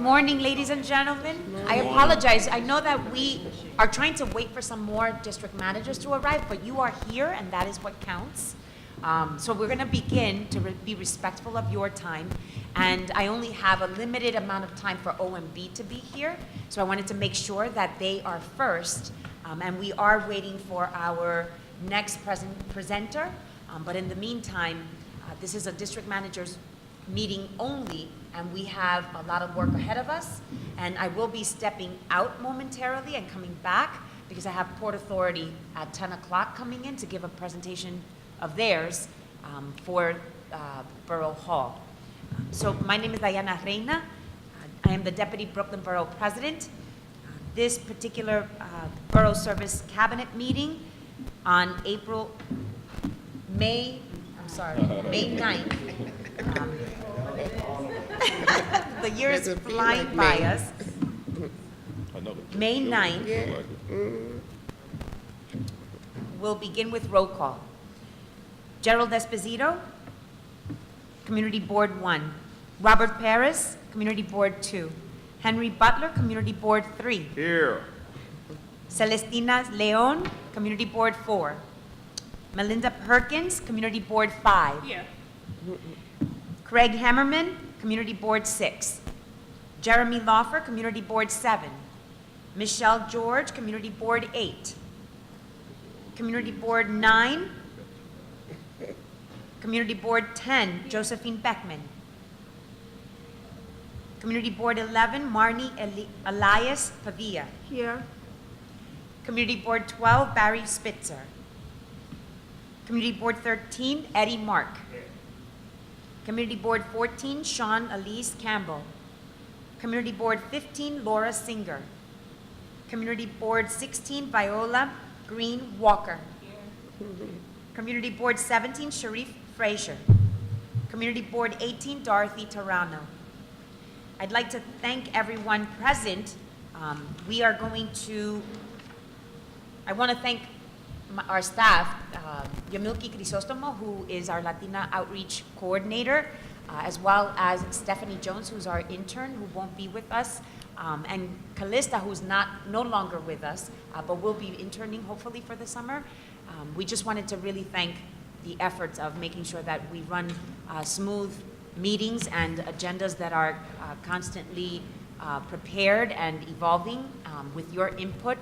morning, ladies and gentlemen. I apologize. I know that we are trying to wait for some more district managers to arrive, but you are here, and that is what counts. So we're going to begin to be respectful of your time, and I only have a limited amount of time for OMB to be here, so I wanted to make sure that they are first, and we are waiting for our next presenter, but in the meantime, this is a district manager's meeting only, and we have a lot of work ahead of us, and I will be stepping out momentarily and coming back because I have Port Authority at 10 o'clock coming in to give a presentation of theirs for Borough Hall. So my name is Diana Reina. I am the Deputy Brooklyn Borough President. This particular Borough Service Cabinet meeting on May 9th. The year is flying by us. May 9th. We'll begin with roll call. Gerald Esposito, Community Board 1. Robert Perez, Community Board 2. Henry Butler, Community Board 3. Here. Celestina Leon, Community Board 4. Melinda Perkins, Community Board 5. Here. Craig Hammerman, Community Board 6. Jeremy Lawfer, Community Board 7. Michelle George, Community Board 8. Community Board 9. Community Board 10, Josephine Beckman. Community Board 11, Marnie Elias Pavia. Here. Community Board 12, Barry Spitzer. Community Board 13, Eddie Mark. Community Board 14, Sean Elise Campbell. Community Board 15, Laura Singer. Community Board 16, Viola Green Walker. Community Board 17, Sharif Frazier. Community Board 18, Dorothy Tarano. I'd like to thank everyone present. I want to thank our staff, Yamilki Crisostomo, who is our Latina Outreach Coordinator, as well as Stephanie Jones, who's our intern, who won't be with us, and Callista, who's no longer with us, but will be interning hopefully for the summer. We just wanted to really thank the efforts of making sure that we run smooth meetings and agendas that are constantly prepared and evolving with your input.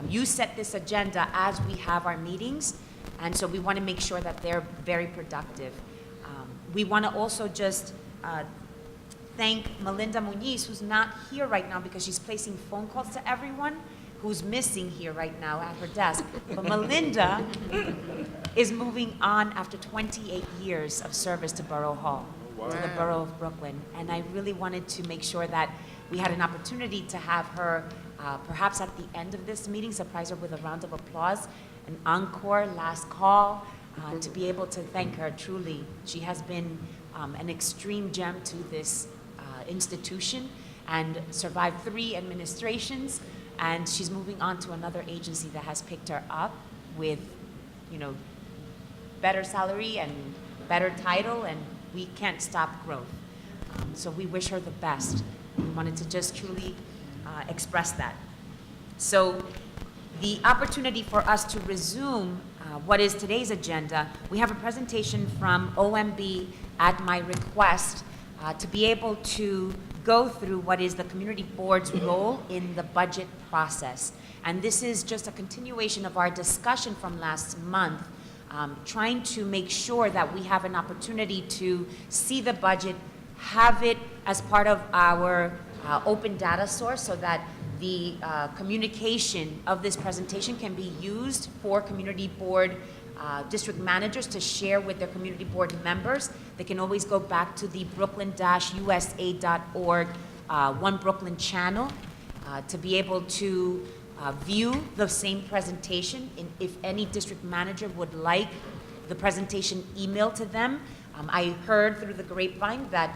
You set this agenda as we have our meetings, and so we want to make sure that they're very productive. We want to also just thank Melinda Muniz, who's not here right now because she's placing phone calls to everyone who's missing here right now at her desk. But Melinda is moving on after 28 years of service to Borough Hall, to the Borough of Brooklyn. And I really wanted to make sure that we had an opportunity to have her, perhaps at the end of this meeting, surprise her with a round of applause, an encore, last call, to be able to thank her truly. She has been an extreme gem to this institution and survived 3 administrations. And she's moving on to another agency that has picked her up with, better salary and better title, and we can't stop growth. So we wish her the best. We wanted to just truly express that. So the opportunity for us to resume what is today's agenda, we have a presentation from OMB at my request to be able to go through what is the community board's role in the budget process. And this is just a continuation of our discussion from last month, trying to make sure that we have an opportunity to see the budget, have it as part of our open data source so that the communication of this presentation can be used for community board district managers to share with their community board members. They can always go back to the brooklyn-usa.org One Brooklyn channel to be able to view the same presentation. If any district manager would like the presentation emailed to them. I heard through the grapevine that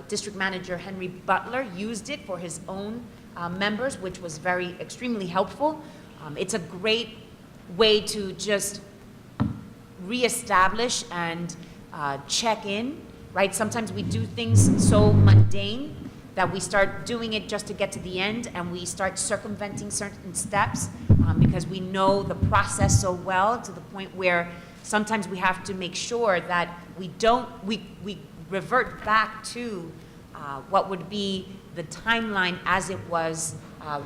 District Manager Henry Butler used it for his own members, which was extremely helpful. It's a great way to just reestablish and check in, right? Sometimes we do things so mundane that we start doing it just to get to the end, and we start circumventing certain steps because we know the process so well, to the point where sometimes we have to make sure that we revert back to what would be the timeline as it was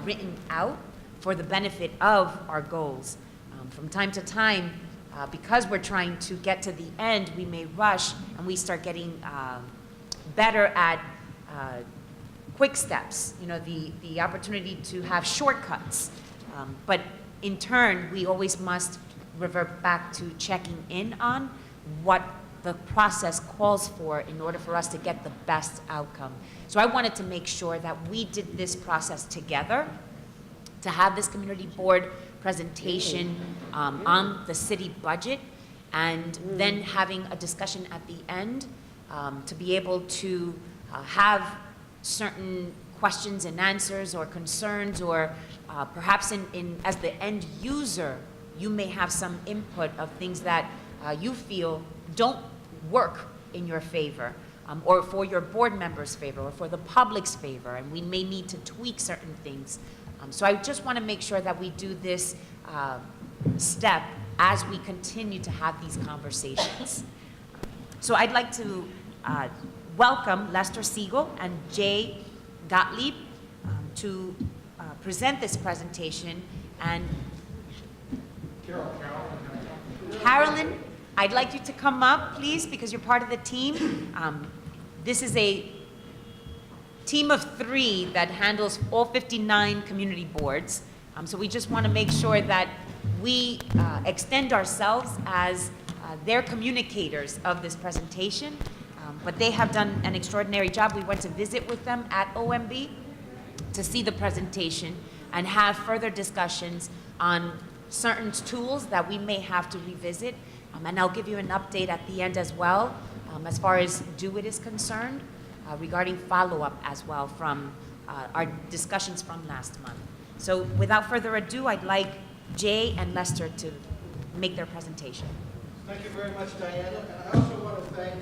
written out for the benefit of our goals. From time to time, because we're trying to get to the end, we may rush and we start getting better at quick steps, the opportunity to have shortcuts. But in turn, we always must revert back to checking in on what the process calls for in order for us to get the best outcome. So I wanted to make sure that we did this process together, to have this community board presentation on the city budget, and then having a discussion at the end to be able to have certain questions and answers or concerns, or perhaps as the end user, you may have some input of things that you feel don't work in your favor, or for your board members' favor, or for the public's favor, and we may need to tweak certain things. So I just want to make sure that we do this step as we continue to have these conversations. So I'd like to welcome Lester Siegel and Jay Gottlieb to present this presentation. And Carolyn, I'd like you to come up, please, because you're part of the team. This is a team of 3 that handles all 59 community boards. So we just want to make sure that we extend ourselves as their communicators of this presentation. But they have done an extraordinary job. We went to visit with them at OMB to see the presentation and have further discussions on certain tools that we may have to revisit. And I'll give you an update at the end as well, as far as DO-IT is concerned, regarding follow-up as well from our discussions from last month. So without further ado, I'd like Jay and Lester to make their presentation. Thank you very much, Diana. And I also want to thank,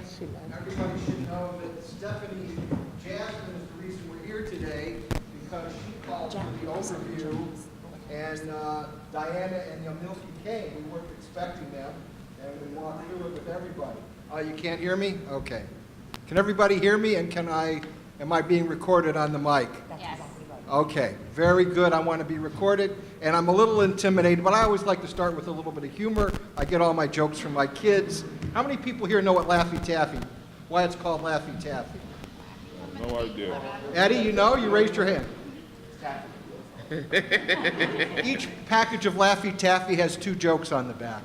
everybody should know that Stephanie Jasmine is the reason we're here today, because she called for the overview, and Diana and Yamilki came. We weren't expecting them, and we walked through it with everybody. You can't hear me? Okay. Can everybody hear me, and am I being recorded on the mic? Yes. Okay, very good. I want to be recorded, and I'm a little intimidated, but I always like to start with a little bit of humor. I get all my jokes from my kids. How many people here know what Laffy Taffy, why it's called Laffy Taffy? No idea. Eddie, you know? You raised your hand. Each package of Laffy Taffy has 2 jokes on the back.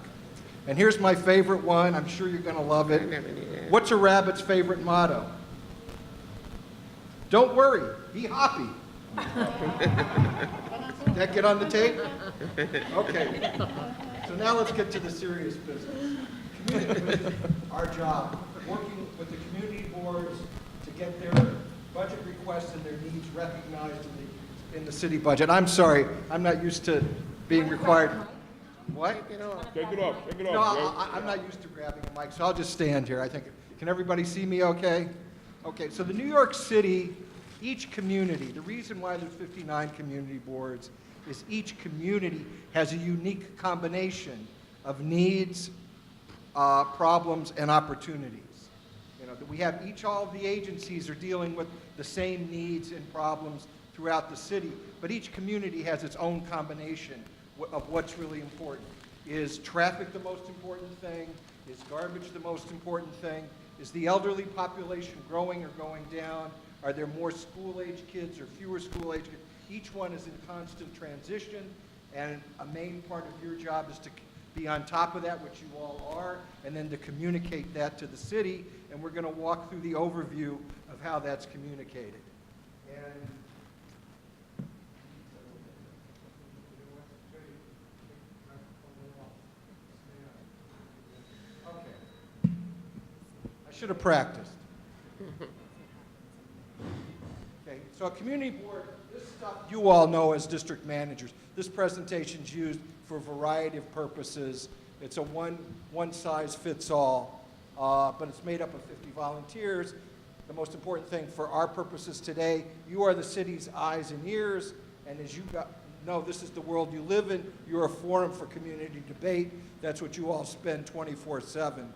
And here's my favorite one. I'm sure you're going to love it. What's a rabbit's favorite motto? Don't worry, be happy. Did that get on the tape? Okay. So now let's get to the serious business. Our job, working with the community boards to get their budget requests and their needs recognized in the city budget. I'm sorry, I'm not used to being required. What? Take it off. Take it No, off. I'm not used to grabbing a mic, so I'll just stand here. I think. Can everybody see me okay? Okay, so the New York City, each community, the reason why there's 59 community boards is each community has a unique combination of needs, problems, and opportunities. We have all of the agencies are dealing with the same needs and problems throughout the city, but each community has its own combination of what's really important. Is traffic the most important thing? Is garbage the most important thing? Is the elderly population growing or going down? Are there more school-age kids or fewer school-age kids? Each one is in constant transition, and a main part of your job is to be on top of that, which you all are, and then to communicate that to the city, and we're going to walk through the overview of how that's communicated. Should have practiced. Okay, so a community board, this stuff you all know as district managers. This presentation's used for a variety of purposes. It's a one size fits all, but it's made up of 50 volunteers. the most important thing for our purposes today, you are the city's eyes and ears, and as you know, this is the world you live in. You're a forum for community debate. That's what you all spend 24/7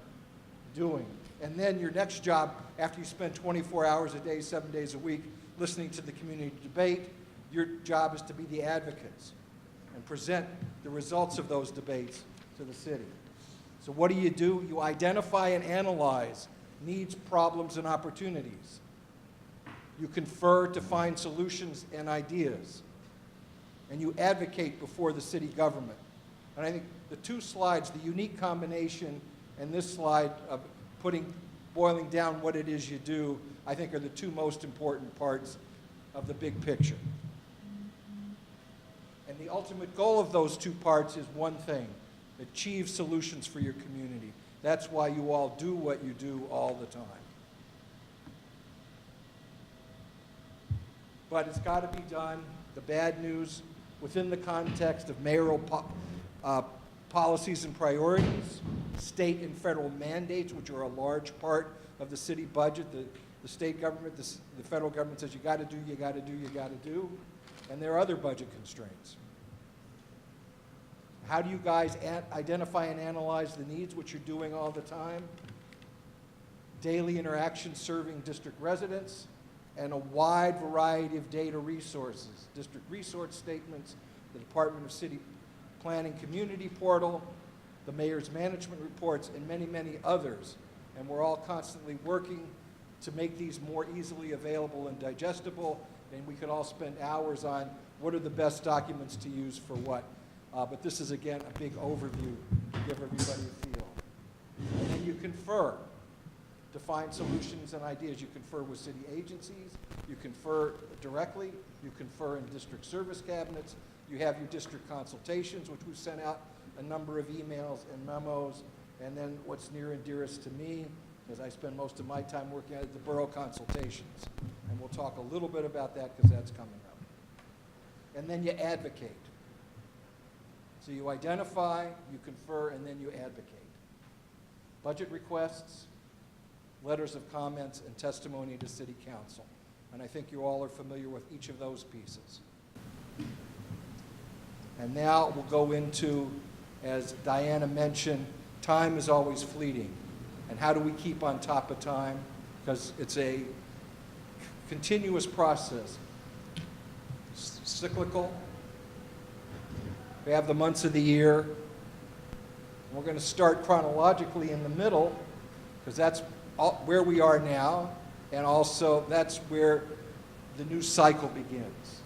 doing. And then your next job, after you spend 24 hours a day, 7 days a week, listening to the community debate, your job is to be the advocates and present the results of those debates to the city. So what do? You identify and analyze needs, problems, and opportunities. You confer to find solutions and ideas. And you advocate before the city government. And I think the two slides, the unique combination and this slide of boiling down what it is you do, I think are the two most important parts of the big picture. And the ultimate goal of those two parts is one thing: achieve solutions for your community. That's why you all do what you do all the time. But it's got to be done, the bad news, within the context of mayoral policies and priorities, state and federal mandates, which are a large part of the city budget. The state government, the federal government says you got to do, you got to do, you got to do. And there are other budget constraints. How do you guys identify and analyze the needs, which you're doing all the time? Daily interactions serving district residents, and a wide variety of data resources. District resource statements, the Department of City Planning Community Portal, the Mayor's Management Reports, and many, many others. And we're all constantly working to make these more easily available and digestible, and we could all spend hours on what are the best documents to use for what. But this is, again, a big overview to give everybody a feel. And then you confer to find solutions and ideas. You confer with city agencies, you confer directly, you confer in district service cabinets, you have your district consultations, which we've sent out a number of emails and memos, and then what's near and dearest to me, because I spend most of my time working at the borough consultations. And we'll talk a little bit about that because that's coming up. And then you advocate. So you identify, you confer, and then you advocate. Budget requests, letters of comments, and testimony to City Council. And I think you all are familiar with each of those pieces. And now we'll go into, as Diana mentioned, time is always fleeting. And how do we keep on top of time? Because it's a continuous process. Cyclical. We have the months of the year. We're going to start chronologically in the middle, because that's where we are now, and also that's where the new cycle begins.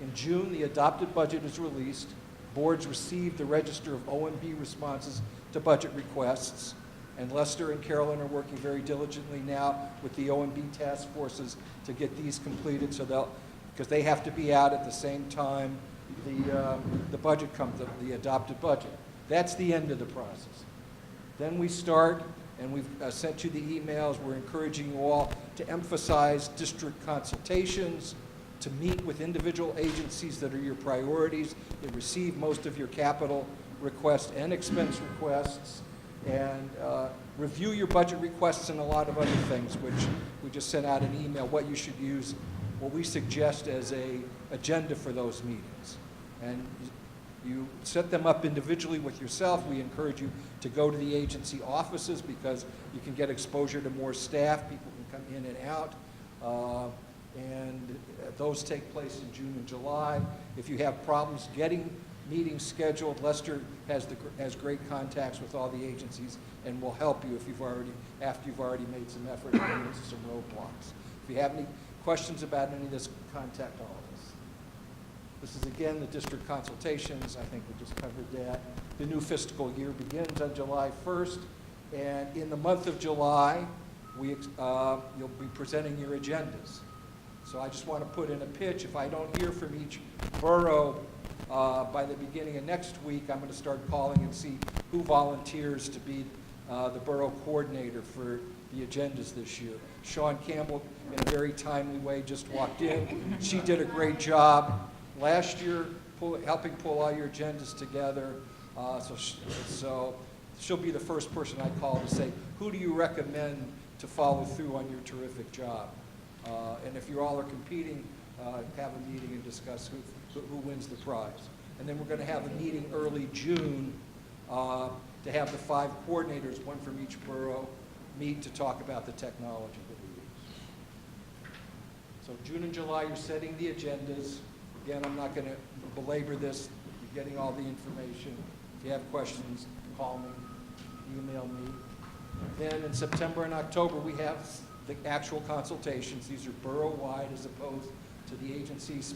In June, the adopted budget is released. Boards receive the register of OMB responses to budget requests, and Lester and Carolyn are working very diligently now with the OMB task forces to get these completed, so because they have to be out at the same time the budget comes, the adopted budget. That's the end of the process. Then we start, and we've sent you the emails. We're encouraging you all to emphasize district consultations, to meet with individual agencies that are your priorities, that receive most of your capital requests and expense requests, and review your budget requests and a lot of other things, which we just sent out an email, what you should use, what we suggest as a agenda for those meetings. And you set them up individually with yourself. We encourage you to go to the agency offices because you can get exposure to more staff. People can come in and out. And those take place in June and July. If you have problems getting meetings scheduled, Lester has great contacts with all the agencies and will help you after you've already made some effort and run into some roadblocks. If you have any questions about any of this, contact all of us. This is, again, the district consultations. I think we just covered that. The new fiscal year begins on July 1st, and in the month of July, you'll be presenting your agendas. So I just want to put in a pitch. If I don't hear from each borough by the beginning of next week, I'm going to start calling and see who volunteers to be the borough coordinator for the agendas this year. Sean Campbell, in a very timely way, just walked in. She did a great job last year helping pull all your agendas together. So she'll be the first person I call to say, who do you recommend to follow through on your terrific job. And if you all are competing, have a meeting and discuss who wins the prize. And then we're going to have a meeting early June to have the 5 coordinators, one from each borough, meet to talk about the technology that we use. So June and July, you're setting the agendas. Again, I'm not going to belabor this. You're getting all the information. If you have questions, call me, email me. Then in September and October, we have the actual consultations. These are borough-wide as opposed to the agencies,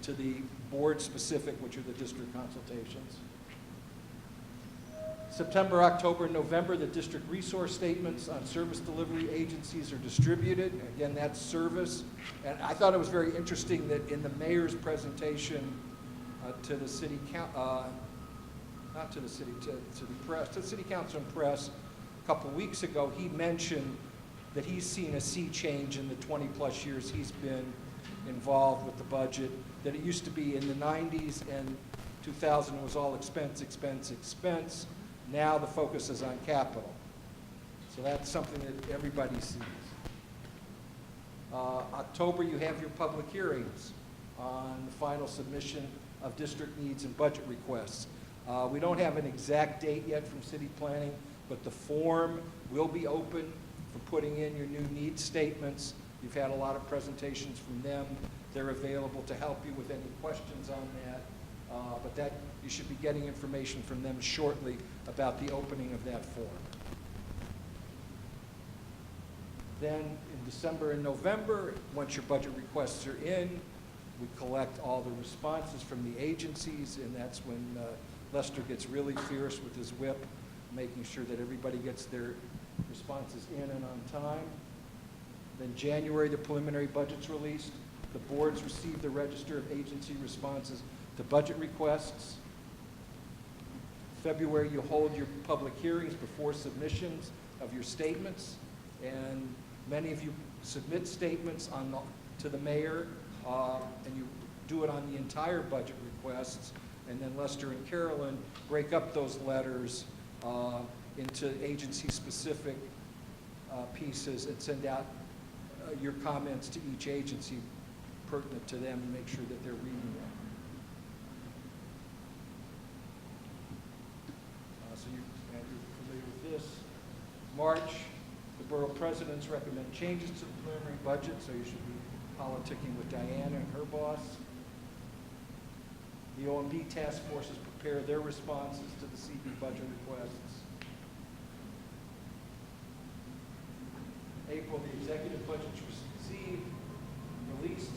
to the board-specific, which are the district consultations. September, October, and November, the district resource statements on service delivery agencies are distributed. Again, that's service. And I thought it was very interesting that in the mayor's presentation to the city, not to the city, to the press, to the city council and press a couple weeks ago, he mentioned that he's seen a sea change in the 20-plus years he's been involved with the budget, that it used to be in the 90s and 2000 it was all expense, expense, expense. Now the focus is on capital. So that's something that everybody sees. October, you have your public hearings on the final submission of district needs and budget requests. We don't have an exact date yet from city planning, but the form will be open for putting in your new needs statements. You've had a lot of presentations from them. They're available to help you with any questions on that. But that you should be getting information from them shortly about the opening of that form. Then in December and November, once your budget requests are in, we collect all the responses from the agencies, and that's when Lester gets really fierce with his whip, making sure that everybody gets their responses in and on time. Then January, the preliminary budget's released. The boards receive the register of agency responses to budget requests. February, you hold your public hearings before submissions of your statements, and many of you submit statements to the mayor, and you do it on the entire budget requests, and then Lester and Carolyn break up those letters into agency-specific pieces and send out your comments to each agency pertinent to them and make sure that they're reading them. So you're familiar with this. March, the borough presidents recommend changes to the preliminary budget, so you should be politicking with Diana and her boss. The OMB task forces prepare their responses to the CB budget requests. April, the executive budget's released,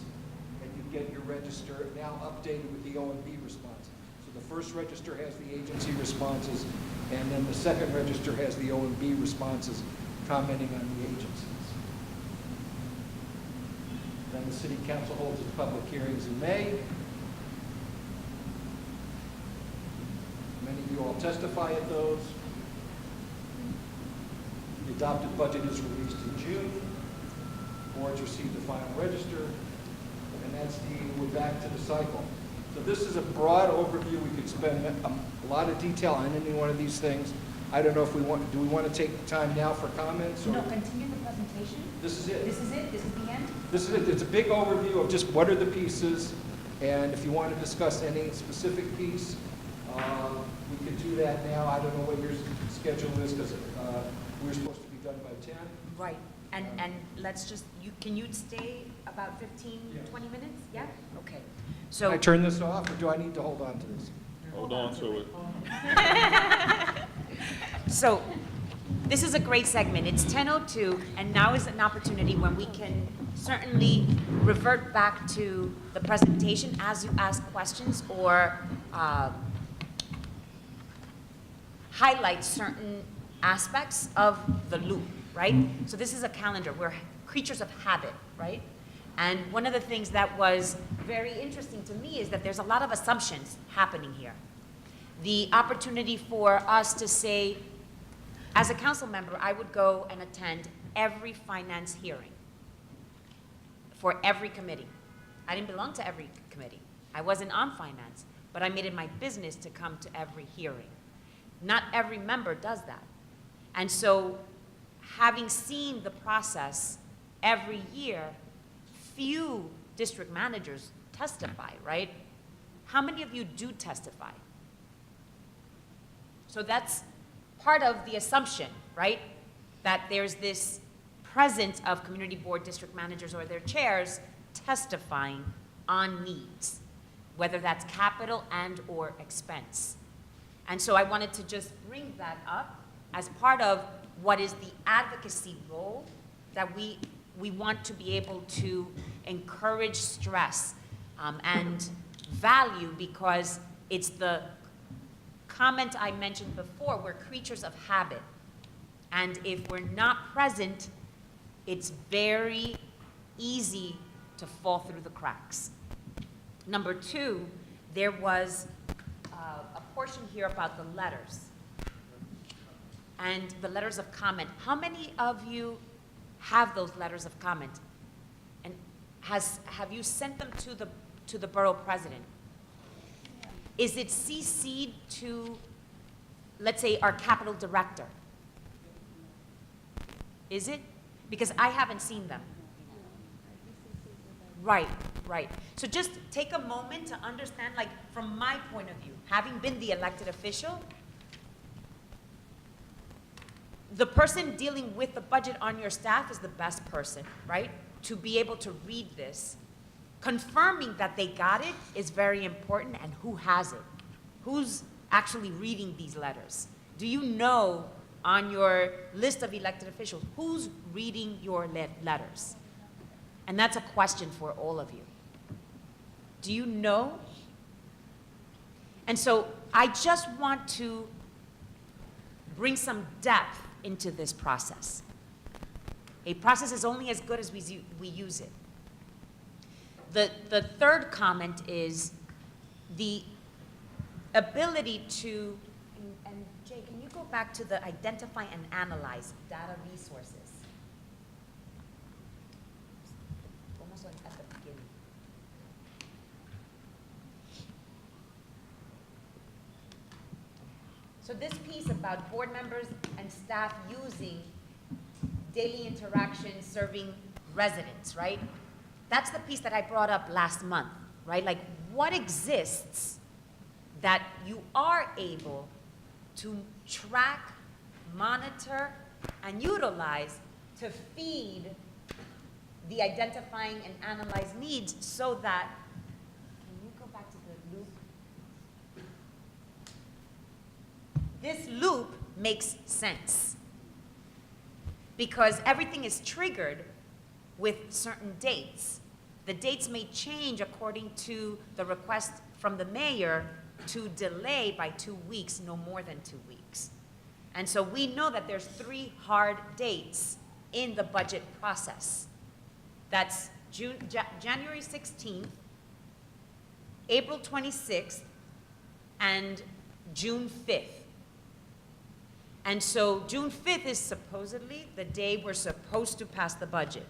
and you get your register now updated with the OMB response. So the first register has the agency responses, and then the second register has the OMB responses commenting on the agencies. Then the city council holds its public hearings in May. Many of you all testify at those. The adopted budget is released in June. Boards receive the final register, and that's we're back to the cycle. So this is a broad overview. We could spend a lot of detail on any one of these things. I don't know if do we want to take time now for comments? Or? No, continue the presentation. This is it. This is it? This is the end? This is it. It's a big overview of just what are the pieces, and if you want to discuss any specific piece, we could do that now. I don't know what your schedule is, because we're supposed to be done by 10. Right. And let's just, can you stay about 15, Yes. 20 minutes? Yeah? Okay. Can So, I turn this off, or do I need to hold on to this? Hold on to it. so this is a great segment. It's 10:02, and now is an opportunity when we can certainly revert back to the presentation as you ask questions or highlight certain aspects of the loop, right? So this is a calendar. We're creatures of habit, right? And one of the things that was very interesting to me is that there's a lot of assumptions happening here. The opportunity for us to say, as a council member, I would go and attend every finance hearing for every committee. I didn't belong to every committee. I wasn't on finance, but I made it my business to come to every hearing. Not every member does that. And so having seen the process every year, few district managers testify, right? How many of you do testify? So that's part of the assumption, right? That there's this presence of community board district managers or their chairs testifying on needs, whether that's capital and or expense. And so I wanted to just bring that up as part of what is the advocacy role that we want to be able to encourage stress and value, because it's the comment I mentioned before, we're creatures of habit. And if we're not present, it's very easy to fall through the cracks. Number two, there was a portion here about the letters and the letters of comment. How many of you have those letters of comment? And have you sent them to the borough president? Is it CC'd to, let's say, our capital director? Is it? Because I haven't seen them. Right, right. So just take a moment to understand, like, from my point of view, having been the elected official, the person dealing with the budget on your staff is the best person, right? To be able to read this. Confirming that they got it is very important, and who has it? Who's actually reading these letters? Do you know on your list of elected officials who's reading your letters? And that's a question for all of you. Do you know? And so I just want to bring some depth into this process. A process is only as good as we use it. The third comment is the ability to, and Jay, can you go back to the identify and analyze data resources? Almost like at the beginning. So this piece about board members and staff using daily interactions serving residents, right? That's the piece that I brought up last month, right? Like, what exists that you are able to track, monitor, and utilize to feed the identifying and analyze needs, so that, can you go back to the loop? This loop makes sense because everything is triggered with certain dates. The dates may change according to the request from the mayor to delay by 2 weeks, no more than 2 weeks. And so we know that there's 3 hard dates in the budget process. That's January 16th, April 26th, and June 5th. And so June 5th is supposedly the day we're supposed to pass the budget.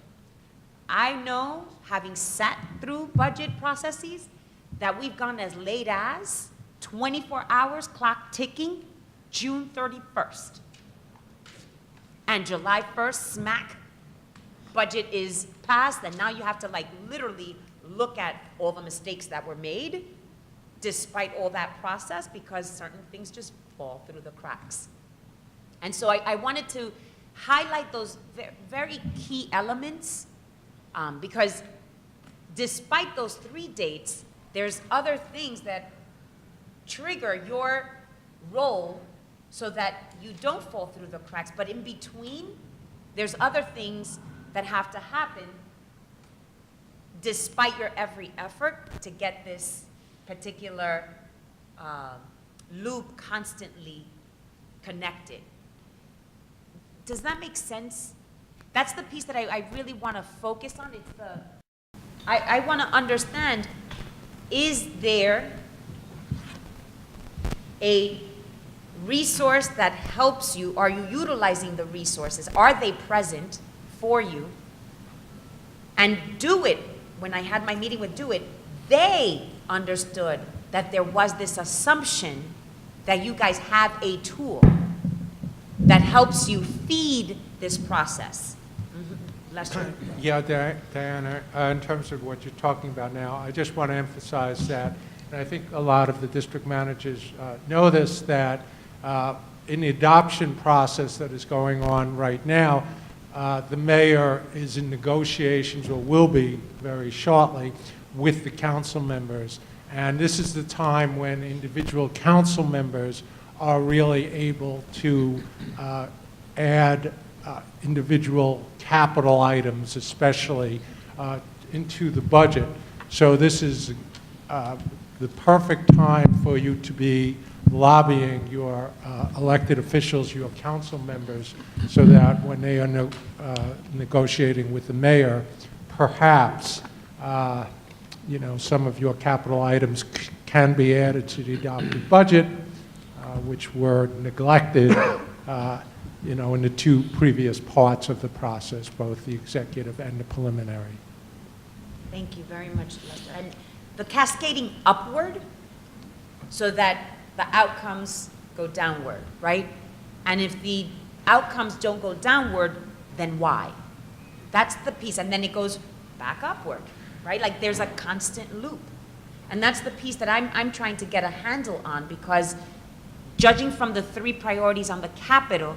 I know, having sat through budget processes, that we've gone as late as 24 hours, clock ticking, June 31st. And July 1st, smack, budget is passed, and now you have to, like, literally look at all the mistakes that were made despite all that process, because certain things just fall through the cracks. And so I wanted to highlight those very key elements, because despite those 3 dates, there's other things that trigger your role so that you don't fall through the cracks. But in between, there's other things that have to happen despite your every effort to get this particular loop constantly connected. Does that make sense? That's the piece that I really want to focus on. It's the, I want to understand, is there a resource that helps you? Are you utilizing the resources? Are they present for you? And Do It, when I had my meeting with Do It, they understood that there was this assumption that you guys have a tool that helps you feed this process. Lester? Yeah, Diana, in terms of what you're talking about now, I just want to emphasize that, and I think a lot of the district managers know this, that in the adoption process that is going on right now, the mayor is in negotiations, or will be very shortly, with the council members. And this is the time when individual council members are really able to add individual capital items, especially, into the budget. So this is the perfect time for you to be lobbying your elected officials, your council members, so that when they are negotiating with the mayor, perhaps you know, some of your capital items can be added to the adopted budget, which were neglected you know, in the two previous parts of the process, both the executive and the preliminary. Thank you very much, Lester. And the cascading upward so that the outcomes go downward, right? And if the outcomes don't go downward, then why? That's the piece. And then it goes back upward, right? Like there's a constant loop. And that's the piece that I'm trying to get a handle on, because judging from the 3 priorities on the capital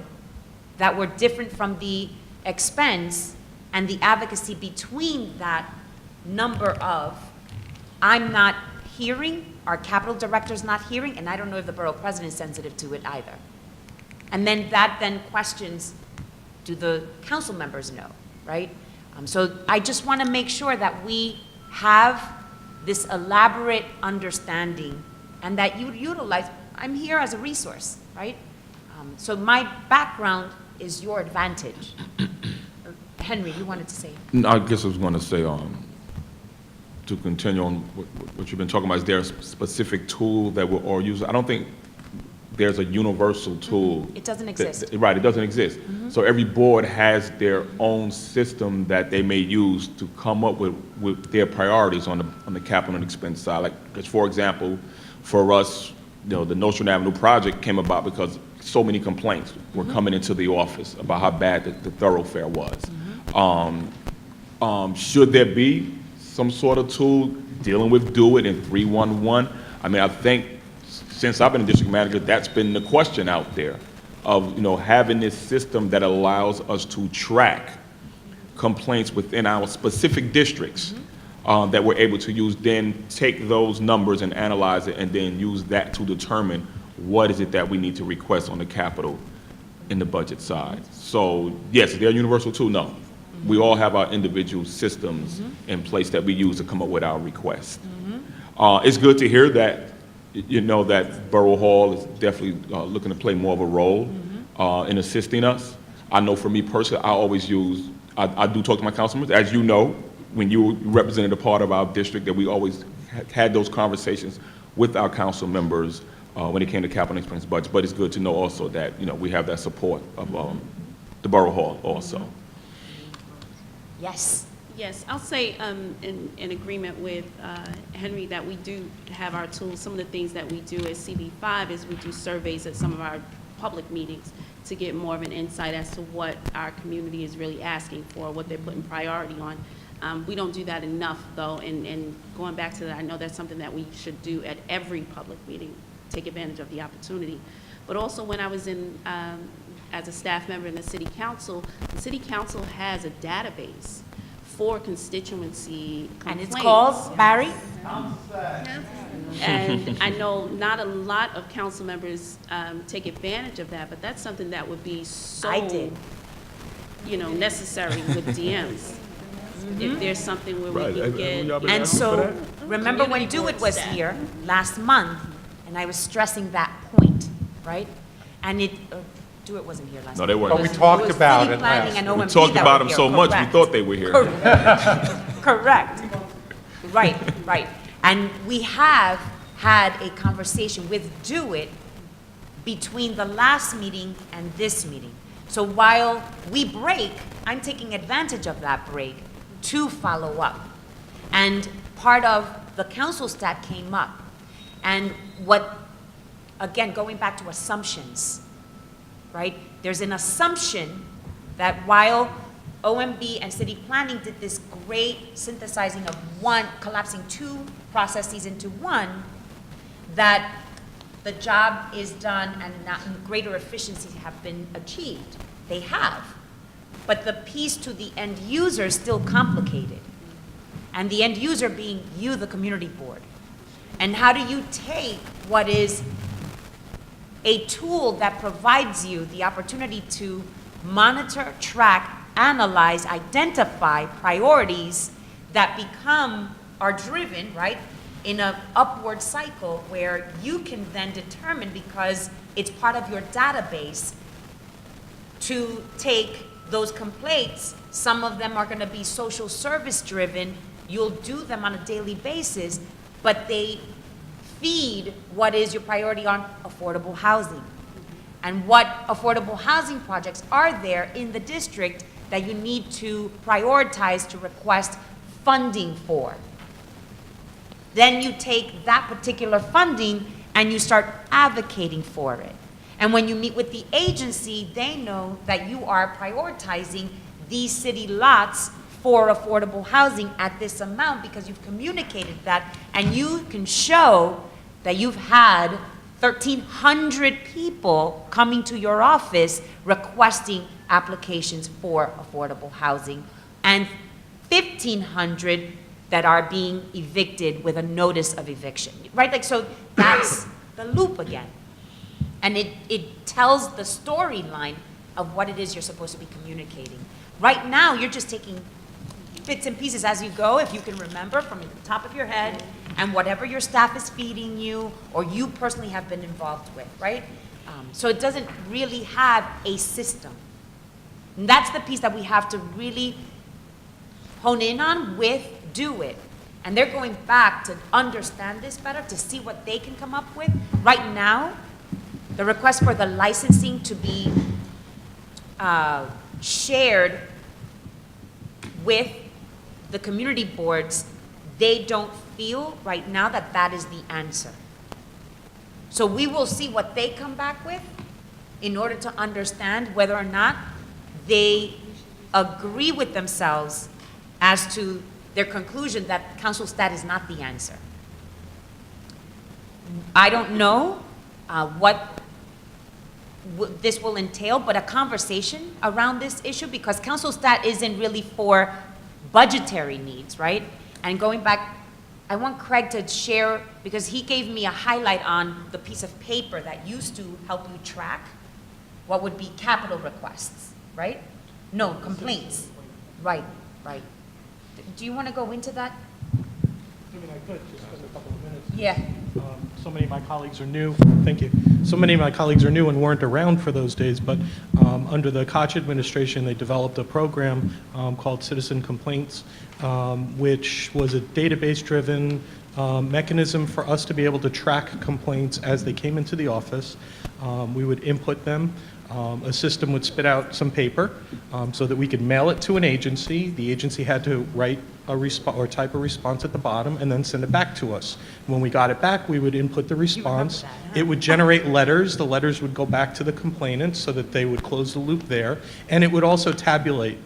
that were different from the expense and the advocacy between that number of, I'm not hearing, our capital director's not hearing, and I don't know if the borough president is sensitive to it either. And then that then questions, do the council members know, right? So I just want to make sure that we have this elaborate understanding and that you utilize, I'm here as a resource, right? So my background is your advantage. Henry, you wanted to say? I guess I was going to say, to continue on what you've been talking about, is there a specific tool that we're all using? I don't think there's a universal tool. It doesn't exist. Right, it doesn't exist. So every board has their own system that they may use to come up with their priorities on the capital and expense side. Like, because for example, for us, you know, the Nostrand Avenue project came about because so many complaints were coming into the office about how bad the thoroughfare was. Should there be some sort of tool dealing with Do It in 311? I mean, I think since I've been a district manager, that's been the question out there of, you know, having this system that allows us to track complaints within our specific districts that we're able to use, then take those numbers and analyze it, and then use that to determine what is it that we need to request on the capital in the budget side. So yes, is there a universal tool? No. We all have our individual systems in place that we use to come up with our requests. It's good to hear that, you know, that Borough Hall is definitely looking to play more of a role in assisting us. I know for me personally, I always use, I do talk to my councilmen. As you know, when you represented a part of our district, that we always had those conversations with our council members when it came to capital expense budget. But it's good to know also that, you know, we have that support of the Borough Hall also. Yes. Yes, I'll say in agreement with Henry that we do have our tools. Some of the things that we do at CB5 is we do surveys at some of our public meetings to get more of an insight as to what our community is really asking for, what they're putting priority on. We don't do that enough, though, and going back to that, I know that's something that we should do at every public meeting, take advantage of the opportunity. But also when I was in, as a staff member in the city council has a database for constituency complaints. And it's called, Barry? And I know not a lot of council members take advantage of that, but that's something that would be so, I did. you know, necessary with DMs. If there's something where we can get. And so, remember when Community Do board It was staff. here last month, and I was stressing that point, right? And it, Do It wasn't here last month. No, they weren't. But we It was talked city about it planning last and week. We OMB talked that about were them here, so much, we correct. thought they were here. Correct. Right, right. And we have had a conversation with Do It between the last meeting and this meeting. So while we break, I'm taking advantage of that break to follow up. And part of the council stat came up. And what, again, going back to assumptions, right? There's an assumption that while OMB and city planning did this great synthesizing of collapsing two processes into one, that the job is done and greater efficiencies have been achieved. They have. But the piece to the end user is still complicated. And the end user being you, the community board. And how do you take what is a tool that provides you the opportunity to monitor, track, analyze, identify priorities that are driven, right, in an upward cycle where you can then determine, because it's part of your database, to take those complaints. Some of them are going to be social service driven. You'll do them on a daily basis, but they feed what is your priority on affordable housing. And what affordable housing projects are there in the district that you need to prioritize to request funding for. Then you take that particular funding and you start advocating for it. And when you meet with the agency, they know that you are prioritizing these city lots for affordable housing at this amount because you've communicated that, and you can show that you've had 1,300 people coming to your office requesting applications for affordable housing, and 1,500 that are being evicted with a notice of eviction, right? Like, so that's the loop again. And it tells the storyline of what it is you're supposed to be communicating. Right now, you're just taking bits and pieces as you go, if you can remember from the top of your head, and whatever your staff is feeding you, or you personally have been involved with, right? So it doesn't really have a system. And that's the piece that we have to really hone in on with Do It. And they're going back to understand this better, to see what they can come up with. Right now, the request for the licensing to be shared with the community boards, they don't feel right now that that is the answer. So we will see what they come back with in order to understand whether or not they agree with themselves as to their conclusion that council stat is not the answer. I don't know what this will entail, but a conversation around this issue, because council stat isn't really for budgetary needs, right? And going back, I want Craig to share, because he gave me a highlight on the piece of paper that used to help you track what would be capital requests, right? No, complaints. Right, right. Do you want to go into that? I mean, I could just spend a couple of minutes. Yeah. So many of my colleagues are new. Thank you. So many of my colleagues are new and weren't around for those days, but under the Koch administration, they developed a program called Citizen Complaints, which was a database-driven mechanism for us to be able to track complaints as they came into the office. We would input them. A system would spit out some paper so that we could mail it to an agency. The agency had to write a response or type a response at the bottom and then send it back to us. When we got it back, we would input the response. that, huh? It would generate letters. The letters would go back to the complainant so that they would close the loop there. And it would also tabulate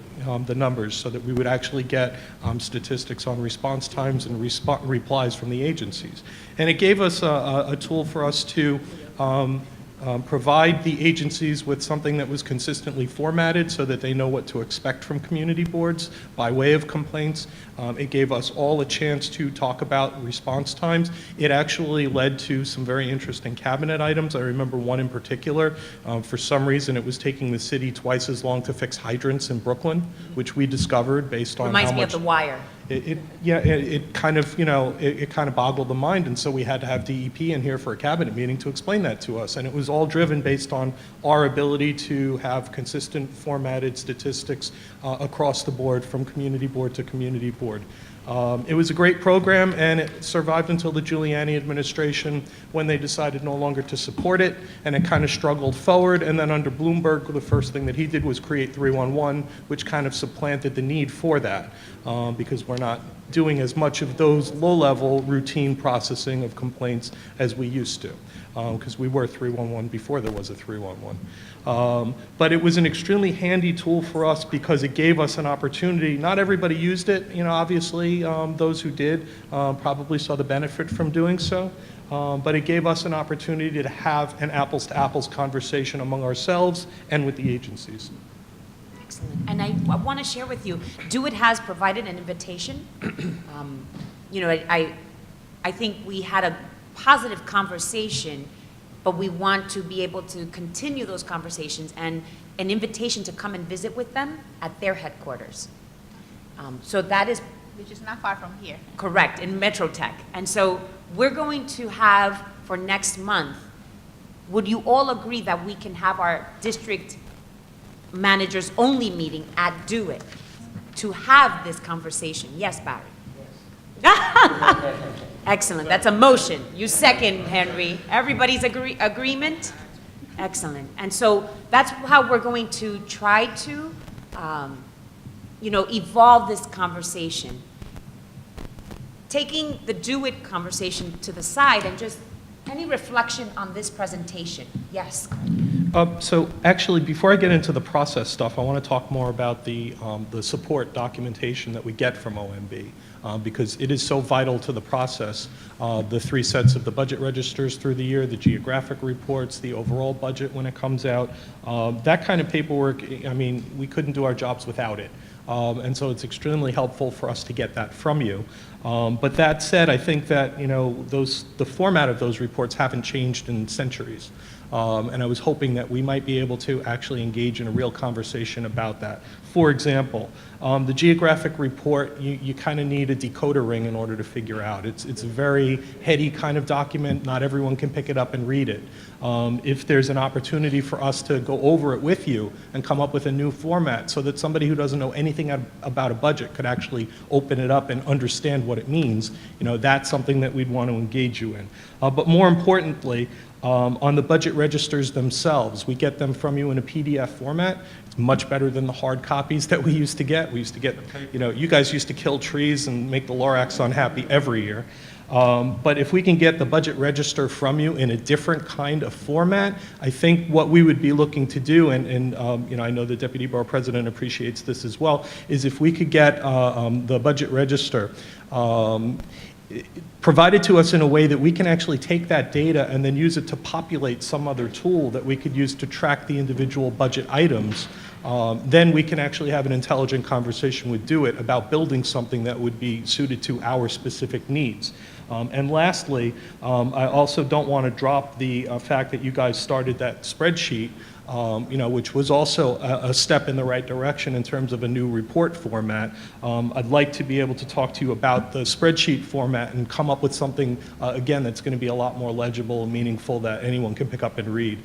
the numbers so that we would actually get statistics on response times and replies from the agencies. And it gave us a tool for us to provide the agencies with something that was consistently formatted so that they know what to expect from community boards by way of complaints. It gave us all a chance to talk about response times. It actually led to some very interesting cabinet items. I remember one in particular. For some reason, it was taking the city twice as long to fix hydrants in Brooklyn, which we discovered based on Reminds how me much... of The Wire. It kind of, you know, it kind of boggled the mind, and so we had to have DEP in here for a cabinet meeting to explain that to us. And it was all driven based on our ability to have consistent formatted statistics across the board from community board to community board. It was a great program, and it survived until the Giuliani administration when they decided no longer to support it, and it kind of struggled forward. And then under Bloomberg, the first thing that he did was create 311, which kind of supplanted the need for that, because we're not doing as much of those low-level routine processing of complaints as we used to. because we were 311 before there was a 311. But it was an extremely handy tool for us because it gave us an opportunity. Not everybody used it, obviously, those who did probably saw the benefit from doing so. But it gave us an opportunity to have an apples-to-apples conversation among ourselves and with the agencies. Excellent. And I want to share with you, DO-IT has provided an invitation. I think we had a positive conversation, but we want to be able to continue those conversations and an invitation to come and visit with them at their headquarters. So that is Which is not far from here. correct, in Metro Tech. And so we're going to have, for next month, would you all agree that we can have our district managers only meeting at DO-IT to have this conversation? Yes, Barry? Yes. Excellent, that's a motion. You second, Henry. Everybody's agreement? Excellent. And so that's how we're going to try to, evolve this conversation. Taking the DO-IT conversation to the side and just any reflection on this presentation? Yes. So actually, before I get into the process stuff, I want to talk more about the support documentation that we get from OMB, because it is so vital to the process. The 3 sets of the budget registers through the year, the geographic reports, the overall budget when it comes out. That kind of paperwork, we couldn't do our jobs without it. And so it's extremely helpful for us to get that from you. But that said, I think that the format of those reports haven't changed in centuries. And I was hoping that we might be able to actually engage in a real conversation about that. For example, the geographic report, you kind of need a decoder ring in order to figure out. It's a very heady kind of document. Not everyone can pick it up and read it. If there's an opportunity for us to go over it with you and come up with a new format so that somebody who doesn't know anything about a budget could actually open it up and understand what it means, that's something that we'd want to engage you in. But more importantly, on the budget registers themselves, we get them from you in a PDF format. It's much better than the hard copies that we used to get. We used to get, you guys used to kill trees and make the Lorax unhappy every year. But if we can get the budget register from you in a different kind of format, I think what we would be looking to do, and I know the Deputy Borough President appreciates this as well, is if we could get the budget register provided to us in a way that we can actually take that data and then use it to populate some other tool that we could use to track the individual budget items, then we can actually have an intelligent conversation with DO-IT about building something that would be suited to our specific needs. And lastly, I also don't want to drop the fact that you guys started that spreadsheet, which was also a step in the right direction in terms of a new report format. I'd like to be able to talk to you about the spreadsheet format and come up with something, again, that's going to be a lot more legible and meaningful that anyone can pick up and read.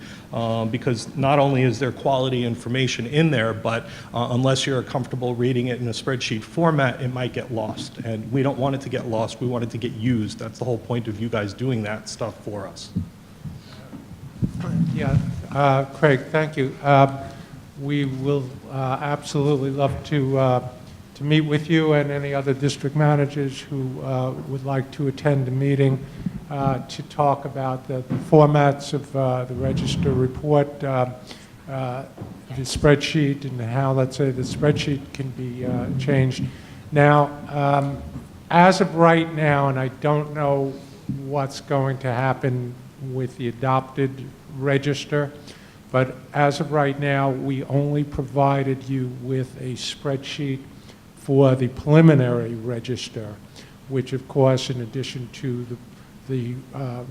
Because not only is there quality information in there, but unless you're comfortable reading it in a spreadsheet format, it might get lost. And we don't want it to get lost. We want it to get used. That's the whole point of you guys doing that stuff for us. Yeah, Craig, thank you. We will absolutely love to meet with you and any other district managers who would like to attend the meeting to talk about the formats of the register report, the spreadsheet, and how, let's say, the spreadsheet can be changed. Now, as of right now, and I don't know what's going to happen with the adopted register, but as of right now, we only provided you with a spreadsheet for the preliminary register, which of course, in addition to the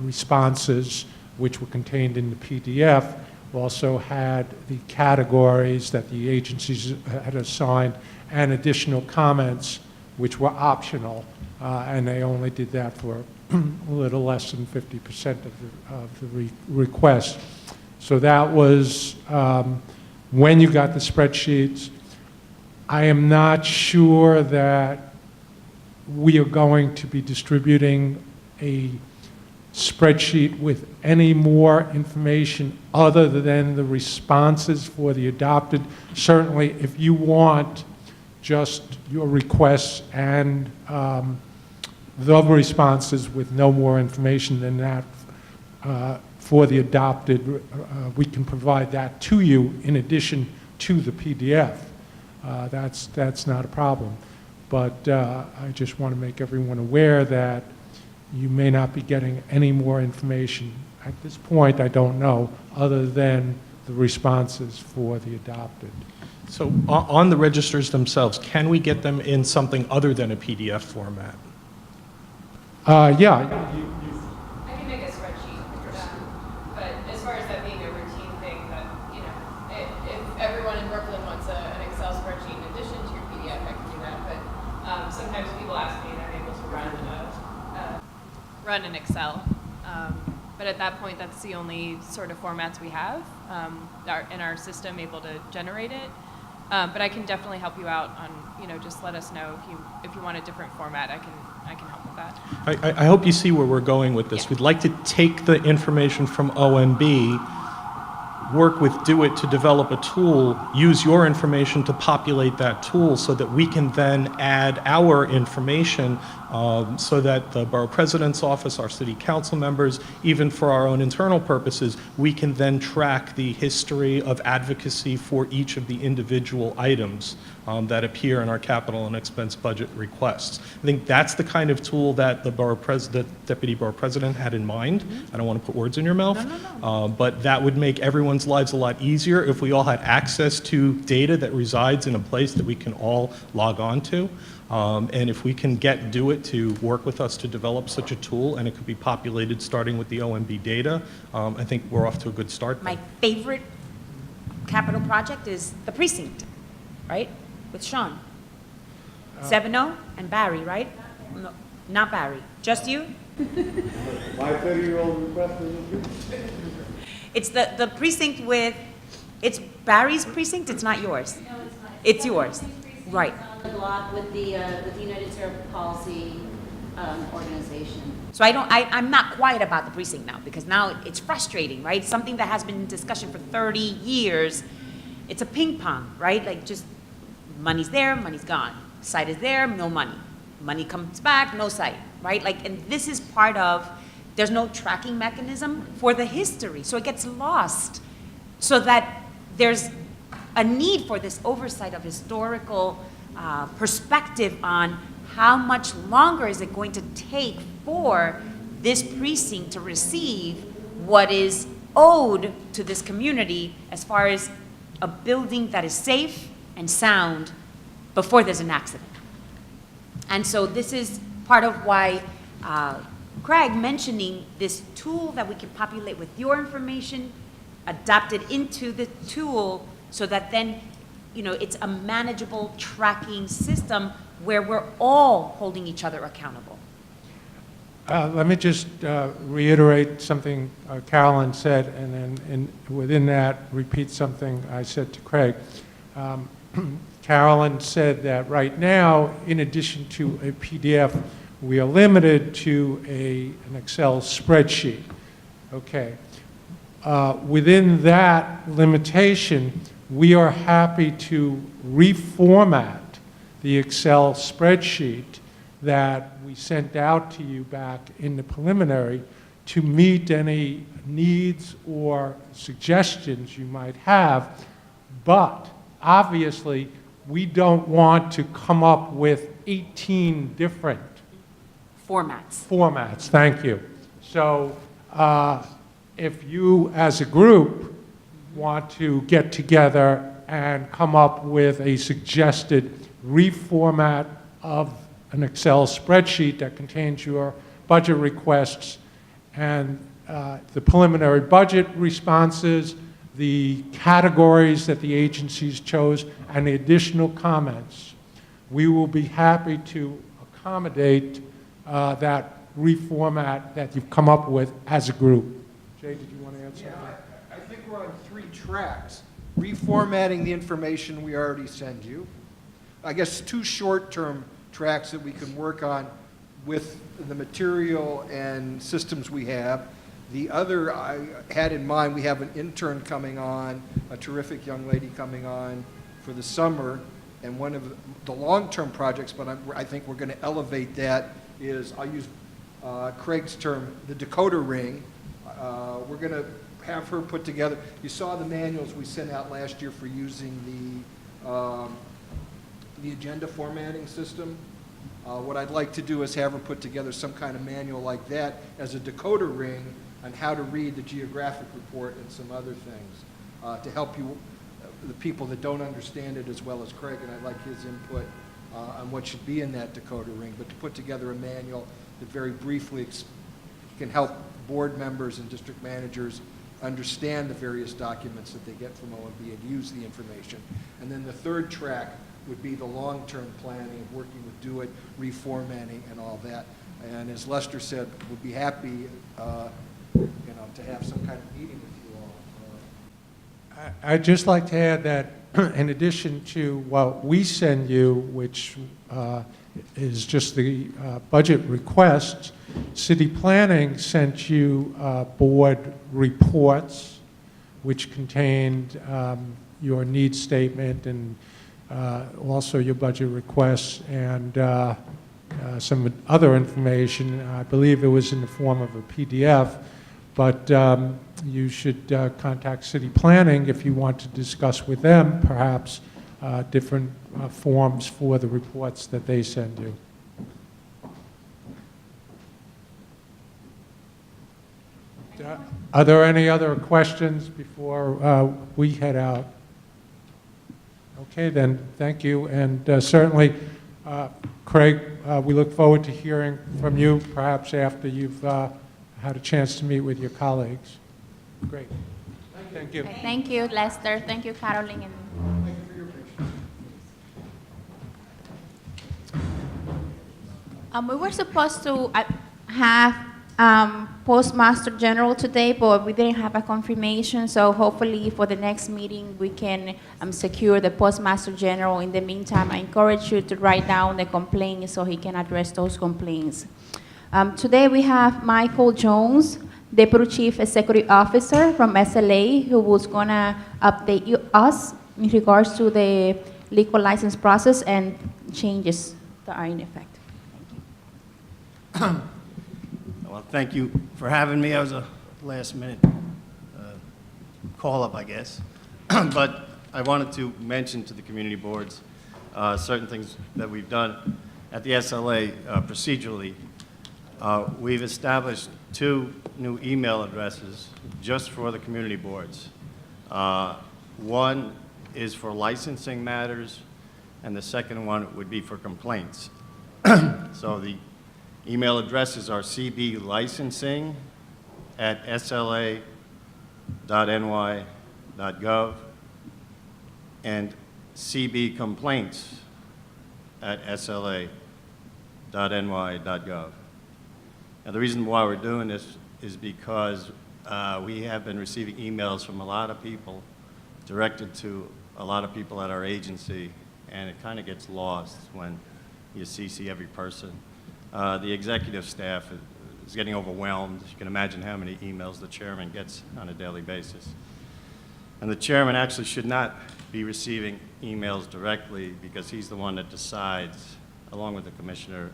responses which were contained in the PDF, also had the categories that the agencies had assigned and additional comments which were optional, and they only did that for a little less than 50% of the request. So that was when you got the spreadsheets. I am not sure that we are going to be distributing a spreadsheet with any more information other than the responses for the adopted. Certainly, if you want just your requests and the responses with no more information than that for the adopted, we can provide that to you in addition to the PDF. That's not a problem. But I just want to make everyone aware that you may not be getting any more information. At this point, I don't know, other than the responses for the adopted. So on the registers themselves, can we get them in something other than a PDF format? Yeah, I can make a spreadsheet for that, but as far as that being a routine thing, that, you know, if everyone in Brooklyn wants an Excel spreadsheet in addition to your PDF, I can do that, but sometimes people ask me and I'm able to run an Excel. But at that point, that's the only sort of formats we have in our system able to generate it. But I can definitely help you out on, you know, just let us know if you want a different format. I can help with that. I hope you see where we're going with this. Yeah. We'd like to take the information from OMB, work with DoIT to develop a tool, use your information to populate that tool so that we can then add our information so that the Borough President's Office, our City Council members, even for our own internal purposes, we can then track the history of advocacy for each of the individual items that appear in our capital and expense budget requests. I think that's the kind of tool that the Deputy Borough President had in mind. I don't want to put words in your mouth. But that would make everyone's lives a lot easier if we all had access to data that resides in a place that we can all log on to. And if we can get DoIT to work with us to develop such a tool, and it could be populated starting with the OMB data, I think we're off to a good start. My favorite capital project is the precinct, right? With Sean. 7-0 and Barry, right? No, not Barry. Just you? My 30-year-old requested it. It's the precinct with, it's Barry's precinct, it's not yours. No, it's not. It's yours. Right. On the block with the United Cerebral Palsy organization. So I'm not quiet about the precinct now, because now it's frustrating, right? Something that has been in discussion for 30 years, it's a ping pong, right? Like, just money's there, money's gone. Site is there, no money. Money comes back, no site, right? Like, and this is part of, there's no tracking mechanism for the history, so it gets lost. So that there's a need for this oversight of historical perspective on how much longer is it going to take for this precinct to receive what is owed to this community as far as a building that is safe and sound before there's an accident. And so this is part of why Craig mentioning this tool that we can populate with your information, adapt it into the tool so that then, you know, it's a manageable tracking system where we're all holding each other accountable. Let me just reiterate something Carolyn said, and then within that, repeat something I said to Craig. Carolyn said that right now, in addition to a PDF, we are limited to an Excel spreadsheet. Okay. Within that limitation, we are happy to reformat the Excel spreadsheet that we sent out to you back in the preliminary to meet any needs or suggestions you might have. But obviously, we don't want to come up with 18 different formats. Thank you. So if you as a group want to get together and come up with a suggested reformat of an Excel spreadsheet that contains your budget requests and the preliminary budget responses, the categories that the agencies chose, and the additional comments, we will be happy to accommodate that reformat that you've come up with as a group. Jay, did you want to add something? I think we're on 3 tracks. Reformatting the information we already send you. I guess 2 short-term tracks that we can work on with the material and systems we have. The other I had in mind, we have an intern coming on, a terrific young lady coming on for the summer, and one of the long-term projects, but I think we're going to elevate that, is, I'll use Craig's term, the decoder ring. We're going to have her put together. You saw the manuals we sent out last year for using the agenda formatting system. What I'd like to do is have her put together some kind of manual like that as a decoder ring on how to read the geographic report and some other things to help you, the people that don't understand it as well as Craig, and I'd like his input on what should be in that decoder ring, but to put together a manual that very briefly can help board members and district managers understand the various documents that they get from OMB and use the information. And then the third track would be the long-term planning, working with DoIT, reformatting, and all that. And as Lester said, we'd be happy, to have some kind of meeting with you all. I'd just like to add that in addition to what we send you, which is just the budget requests, City Planning sent you board reports, which contained your needs statement and also your budget requests and some other information. I believe it was in the form of a PDF, but you should contact City Planning if you want to discuss with them perhaps different forms for the reports that they send you. Are there any other questions before we head out? Okay, then, thank you. And certainly, Craig, we look forward to hearing from you, perhaps after you've had a chance to meet with your colleagues. Great. Thank you. Thank you, Lester. Thank you, Caroline. And Thank you for your patience. we were supposed to have Postmaster General today, but we didn't have a confirmation. So hopefully for the next meeting, we can secure the Postmaster General. In the meantime, I encourage you to write down the complaints so he can address those complaints. Today we have Michael Jones, Deputy Chief Executive Officer from SLA, who was going to update us in regards to the liquor license process and changes that are in effect. Thank you. Well, thank you for having me. I was a last-minute call-up, I guess. But I wanted to mention to the community boards certain things that we've done at the SLA procedurally. We've established 2 new email addresses just for the community boards. One is for licensing matters, and the second one would be for complaints. So the email addresses are cblicense@sla.ny.gov and cbcomplaints@sla.ny.gov. Now, the reason why we're doing this is because we have been receiving emails from a lot of people directed to a lot of people at our agency, and it kind of gets lost when you CC every person. The executive staff is getting overwhelmed. You can imagine how many emails the chairman gets on a daily basis. And the chairman actually should not be receiving emails directly because he's the one that decides, along with the commissioner,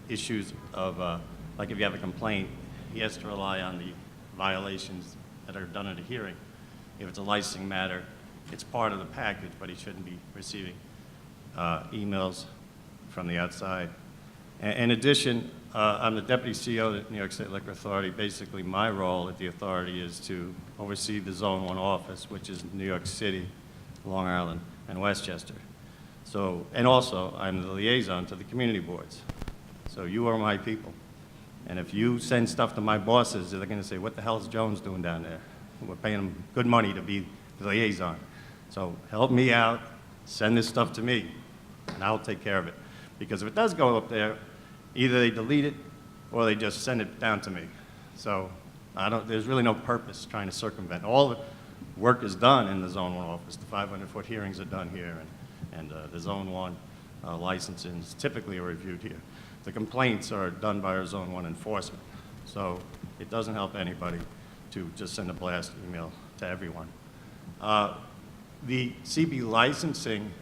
issues of, like if you have a complaint, he has to rely on the violations that are done at a hearing. If it's a licensing matter, it's part of the package, but he shouldn't be receiving emails from the outside. In addition, I'm the Deputy CEO of the New York State Liquor Authority. Basically, my role at the authority is to oversee the Zone 1 office, which is New York City, Long Island, and Westchester. So, and also, I'm the liaison to the community boards. So you are my people. And if you send stuff to my bosses, they're going to say, what the hell is Jones doing down there? We're paying him good money to be the liaison. So help me out, send this stuff to me, and I'll take care of it. Because if it does go up there, either they delete it or they just send it down to me. So there's really no purpose trying to circumvent. All the work is done in the Zone 1 office. The 500-foot hearings are done here, and the Zone 1 licensing typically are reviewed here. The complaints are done by our Zone 1 enforcement. So it doesn't help anybody to just send a blast email to everyone. The CB licensing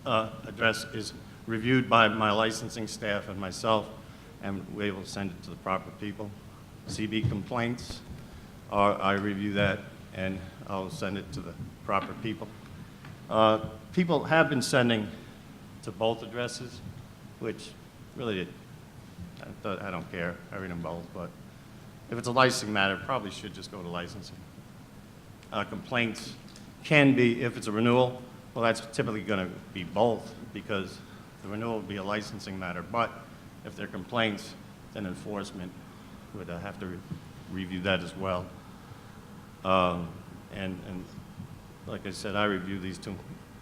address is reviewed by my licensing staff and myself, and we're able to send it to the proper people. CB complaints, I review that, and I'll send it to the proper people. People have been sending to both addresses, which really, I don't care, I read them both, but if it's a licensing matter, it probably should just go to licensing. Complaints can be, if it's a renewal, well, that's typically going to be both, because the renewal would be a licensing matter, but if they're complaints, then enforcement would have to review that as well. And like I said, I review these two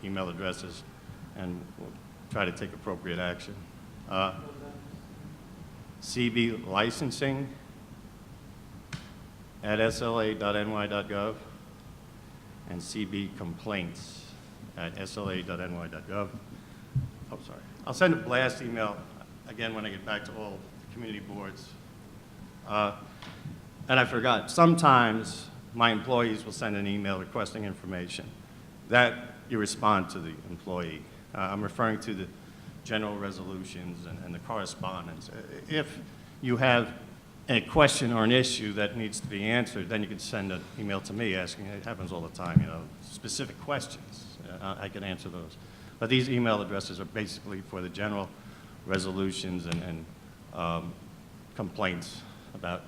email addresses and we'll try to take appropriate action. CB licensing at sla.ny.gov and CB complaints at sla.ny.gov. Oh, sorry. I'll send a blast email again when I get back to all the community boards. And I forgot, sometimes my employees will send an email requesting information. That you respond to the employee. I'm referring to the general resolutions and the correspondence. If you have a question or an issue that needs to be answered, then you can send an email to me asking, it happens all the time, you know, specific questions. I can answer those. But these email addresses are basically for the general resolutions and complaints about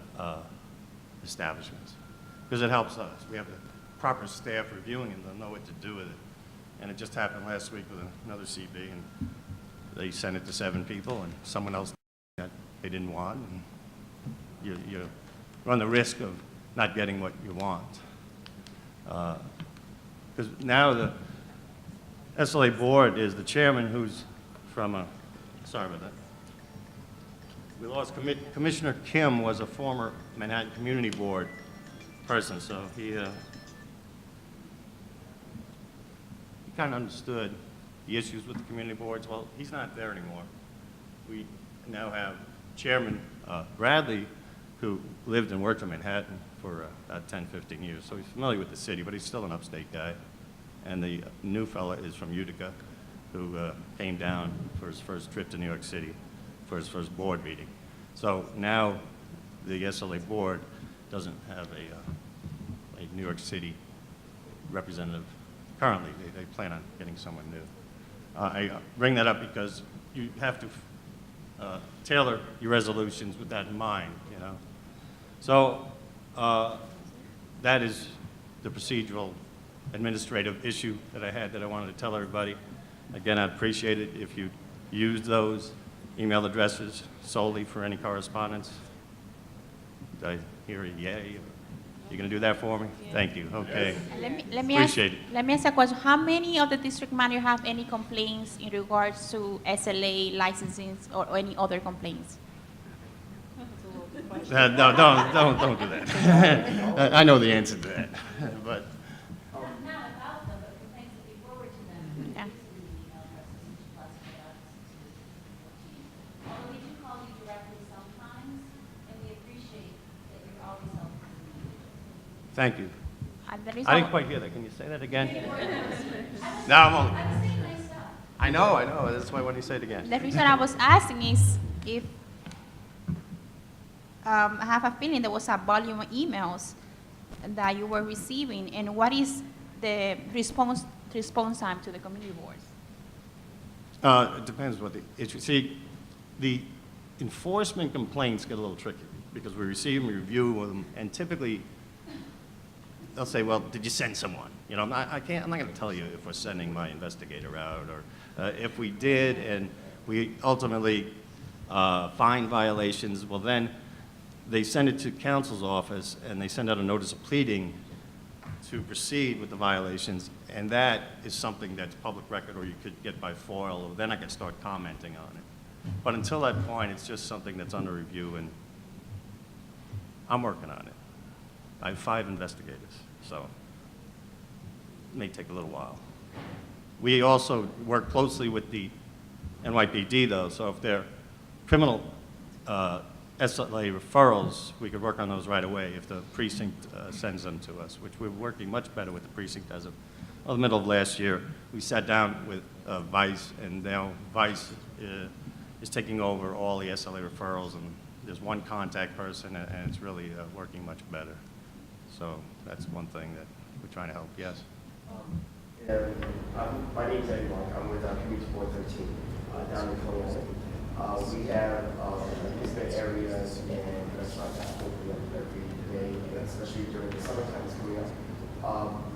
establishments. Because it helps us. We have the proper staff reviewing and they'll know what to do with it. And it just happened last week with another CB, and they sent it to 7 people, and someone else that they didn't want. And you run the risk of not getting what you want. Because now the SLA board is the chairman who's from a, sorry about that. We lost Commissioner Kim was a former Manhattan Community Board person, so he kind of understood the issues with the community boards. Well, he's not there anymore. We now have Chairman Bradley, who lived and worked in Manhattan for about 10, 15 years, so he's familiar with the city, but he's still an upstate guy. And the new fella is from Utica, who came down for his first trip to New York City for his first board meeting. So now the SLA board doesn't have a New York City representative currently. They plan on getting someone new. I bring that up because you have to tailor your resolutions with that in mind, you know. So that is the procedural administrative issue that I had that I wanted to tell everybody. Again, I'd appreciate it if you used those email addresses solely for any correspondence. Did I hear a yay? You gonna do that for me? Yeah. Thank you, okay. Let me ask a question. How many of the district managers have any complaints in regards to SLA licensing or any other complaints? No, don't do that. I know the answer to that, but. Not about them, but complaints that we forward to them. Yeah. Although we do call you directly sometimes, and we appreciate that you're always helpful. Thank you. There is I didn't quite hear that. Can you say that again? No, I'm only. I was saying nice stuff. I know. That's why when you say it again. The reason I was asking is if I have a feeling there was a volume of emails that you were receiving, and what is the response time to the community boards? It depends what the issue. See, the enforcement complaints get a little tricky because we receive them, we review them, and typically they'll say, "Well, did you send someone?" You know, I'm not going to tell you if we're sending my investigator out, or if we did, and we ultimately find violations. Well, then they send it to counsel's office, and they send out a notice of pleading to proceed with the violations, and that is something that's public record, or you could get by FOIL, or then I could start commenting on it. But until that point, it's just something that's under review, and I'm working on it. I have 5 investigators, so it may take a little while. We also work closely with the NYPD, though, so if they're criminal SLA referrals, we could work on those right away if the precinct sends them to us, which we're working much better with the precinct as of the middle of last year. We sat down with Vice, and now Vice is taking over all the SLA referrals, and there's one contact person, and it's really working much better. So that's one thing that we're trying to help. Yes? My name's Eddie Mark. I'm with Community Board 13 down in Coney Island. We have amusement areas and restaurants that open up every day, and especially during the summertime that's coming up.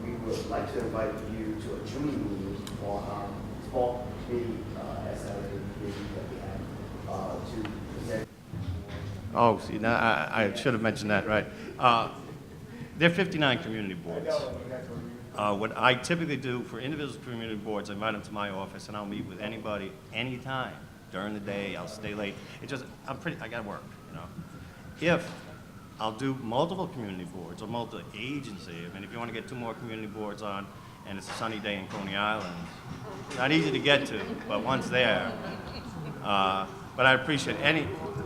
We would like to invite you to a June meeting for our small committee SLA meeting that we have to present. Oh, see, now I should have mentioned that, right. There are 59 community boards. What I typically do for individual community boards, I invite them to my office, and I'll meet with anybody, anytime, during the day. I'll stay late. I got work, you know. If I'll do multiple community boards or multi-agency, I mean, if you want to get 2 more community boards on, and it's a sunny day in Coney Island, not easy to get to, but once there. But I appreciate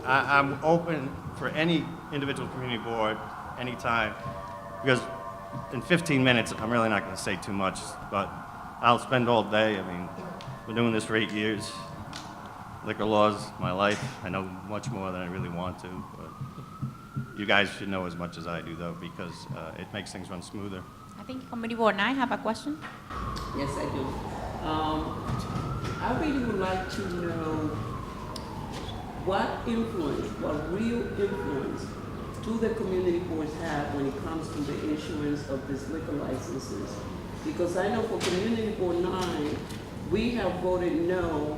I'm open for any individual community board, anytime, because in 15 minutes, I'm really not going to say too much, but I'll spend all day. I mean, been doing this for 8 years. Liquor laws, my life. I know much more than I really want to, but you guys should know as much as I do, though, because it makes things run smoother. I think Committee Board 9 have a question. Yes, I do. I really would like to know what real influence do the community boards have when it comes to the issuance of these liquor licenses? Because I know for Community Board 9, we have voted no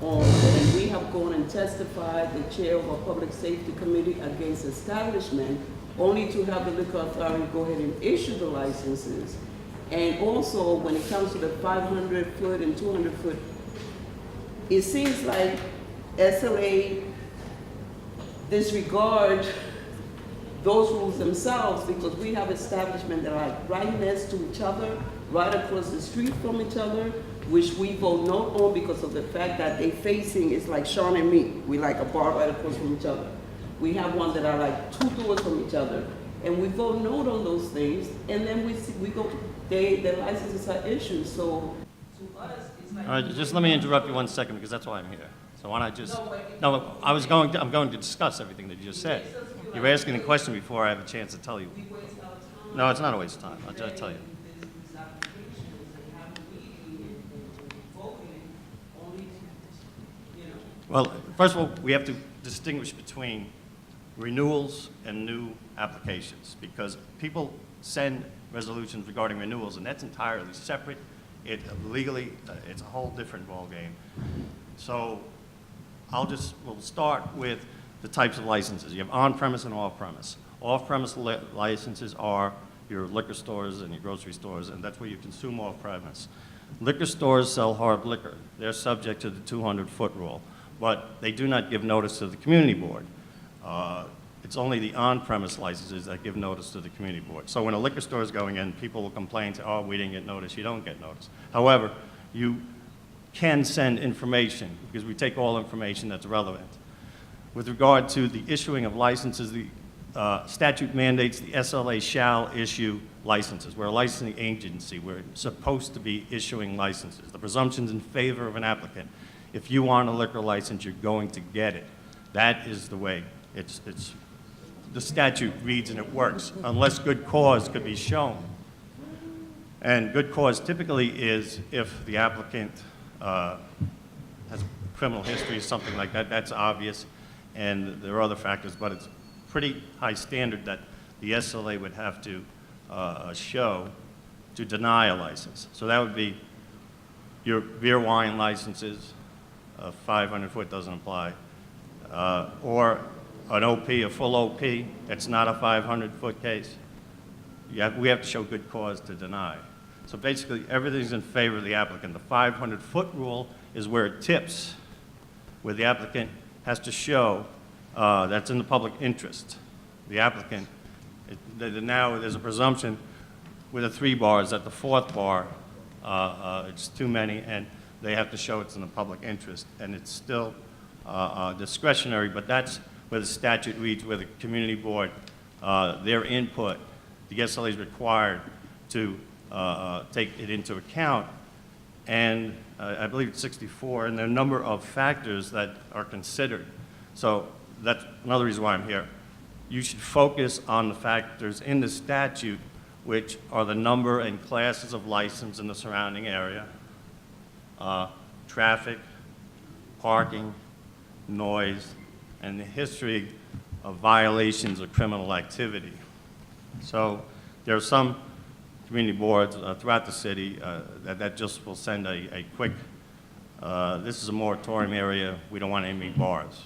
on, and we have gone and testified, the chair of a public safety committee, against establishment, only to have the liquor authority go ahead and issue the licenses. And also, when it comes to the 500-foot and 200-foot, it seems like SLA disregard those rules themselves, because we have establishments that are right next to each other, right across the street from each other, which we vote no on because of the fact that they facing, it's like Sean and me. We like a bar right across from each other. We have one that are like 2 doors from each other. And we vote no on those things, and then we go, the licenses are issued, so to us, it's like. All right, just let me interrupt you 1 second, because that's why I'm here. So why not just, I'm going to discuss everything that you just said. You were asking a question before I have a chance to tell you. No, it's not a waste of time. I'll just tell you. Well, first of all, we have to distinguish between renewals and new applications, because people send resolutions regarding renewals, and that's entirely separate. Legally, it's a whole different ballgame. So we'll start with the types of licenses. You have on-premise and off-premise. Off-premise licenses are your liquor stores and your grocery stores, and that's where you consume off-premise. Liquor stores sell hard liquor. They're subject to the 200-foot rule, but they do not give notice to the community board. It's only the on-premise licenses that give notice to the community board. So when a liquor store is going in, people will complain, say, oh, we didn't get notice. You don't get notice. However, you can send information, because we take all information that's relevant. With regard to the issuing of licenses, the statute mandates the SLA shall issue licenses. We're a licensing agency. We're supposed to be issuing licenses. The presumption's in favor of an applicant. If you want a liquor license, you're going to get it. That is the way. The statute reads and it works, unless good cause could be shown. And good cause typically is if the applicant has a criminal history, something like that. That's obvious. And there are other factors, but it's pretty high standard that the SLA would have to show to deny a license. So that would be your beer wine licenses, 500-foot doesn't apply, or an OP, a full OP, it's not a 500-foot case. We have to show good cause to deny. So basically, everything's in favor of the applicant. The 500-foot rule is where it tips, where the applicant has to show that's in the public interest. The applicant, now there's a presumption with the 3 bars, at the 4th bar, it's too many, and they have to show it's in the public interest. And it's still discretionary, but that's where the statute reads, where the community board, their input, the SLA is required to take it into account. And I believe it's 64, and there are a number of factors that are considered. So that's another reason why I'm here. You should focus on the factors in the statute, which are the number and classes of license in the surrounding area, traffic, parking, noise, and the history of violations of criminal activity. So there are some community boards throughout the city that just will send a quick, this is a moratorium area, we don't want any bars.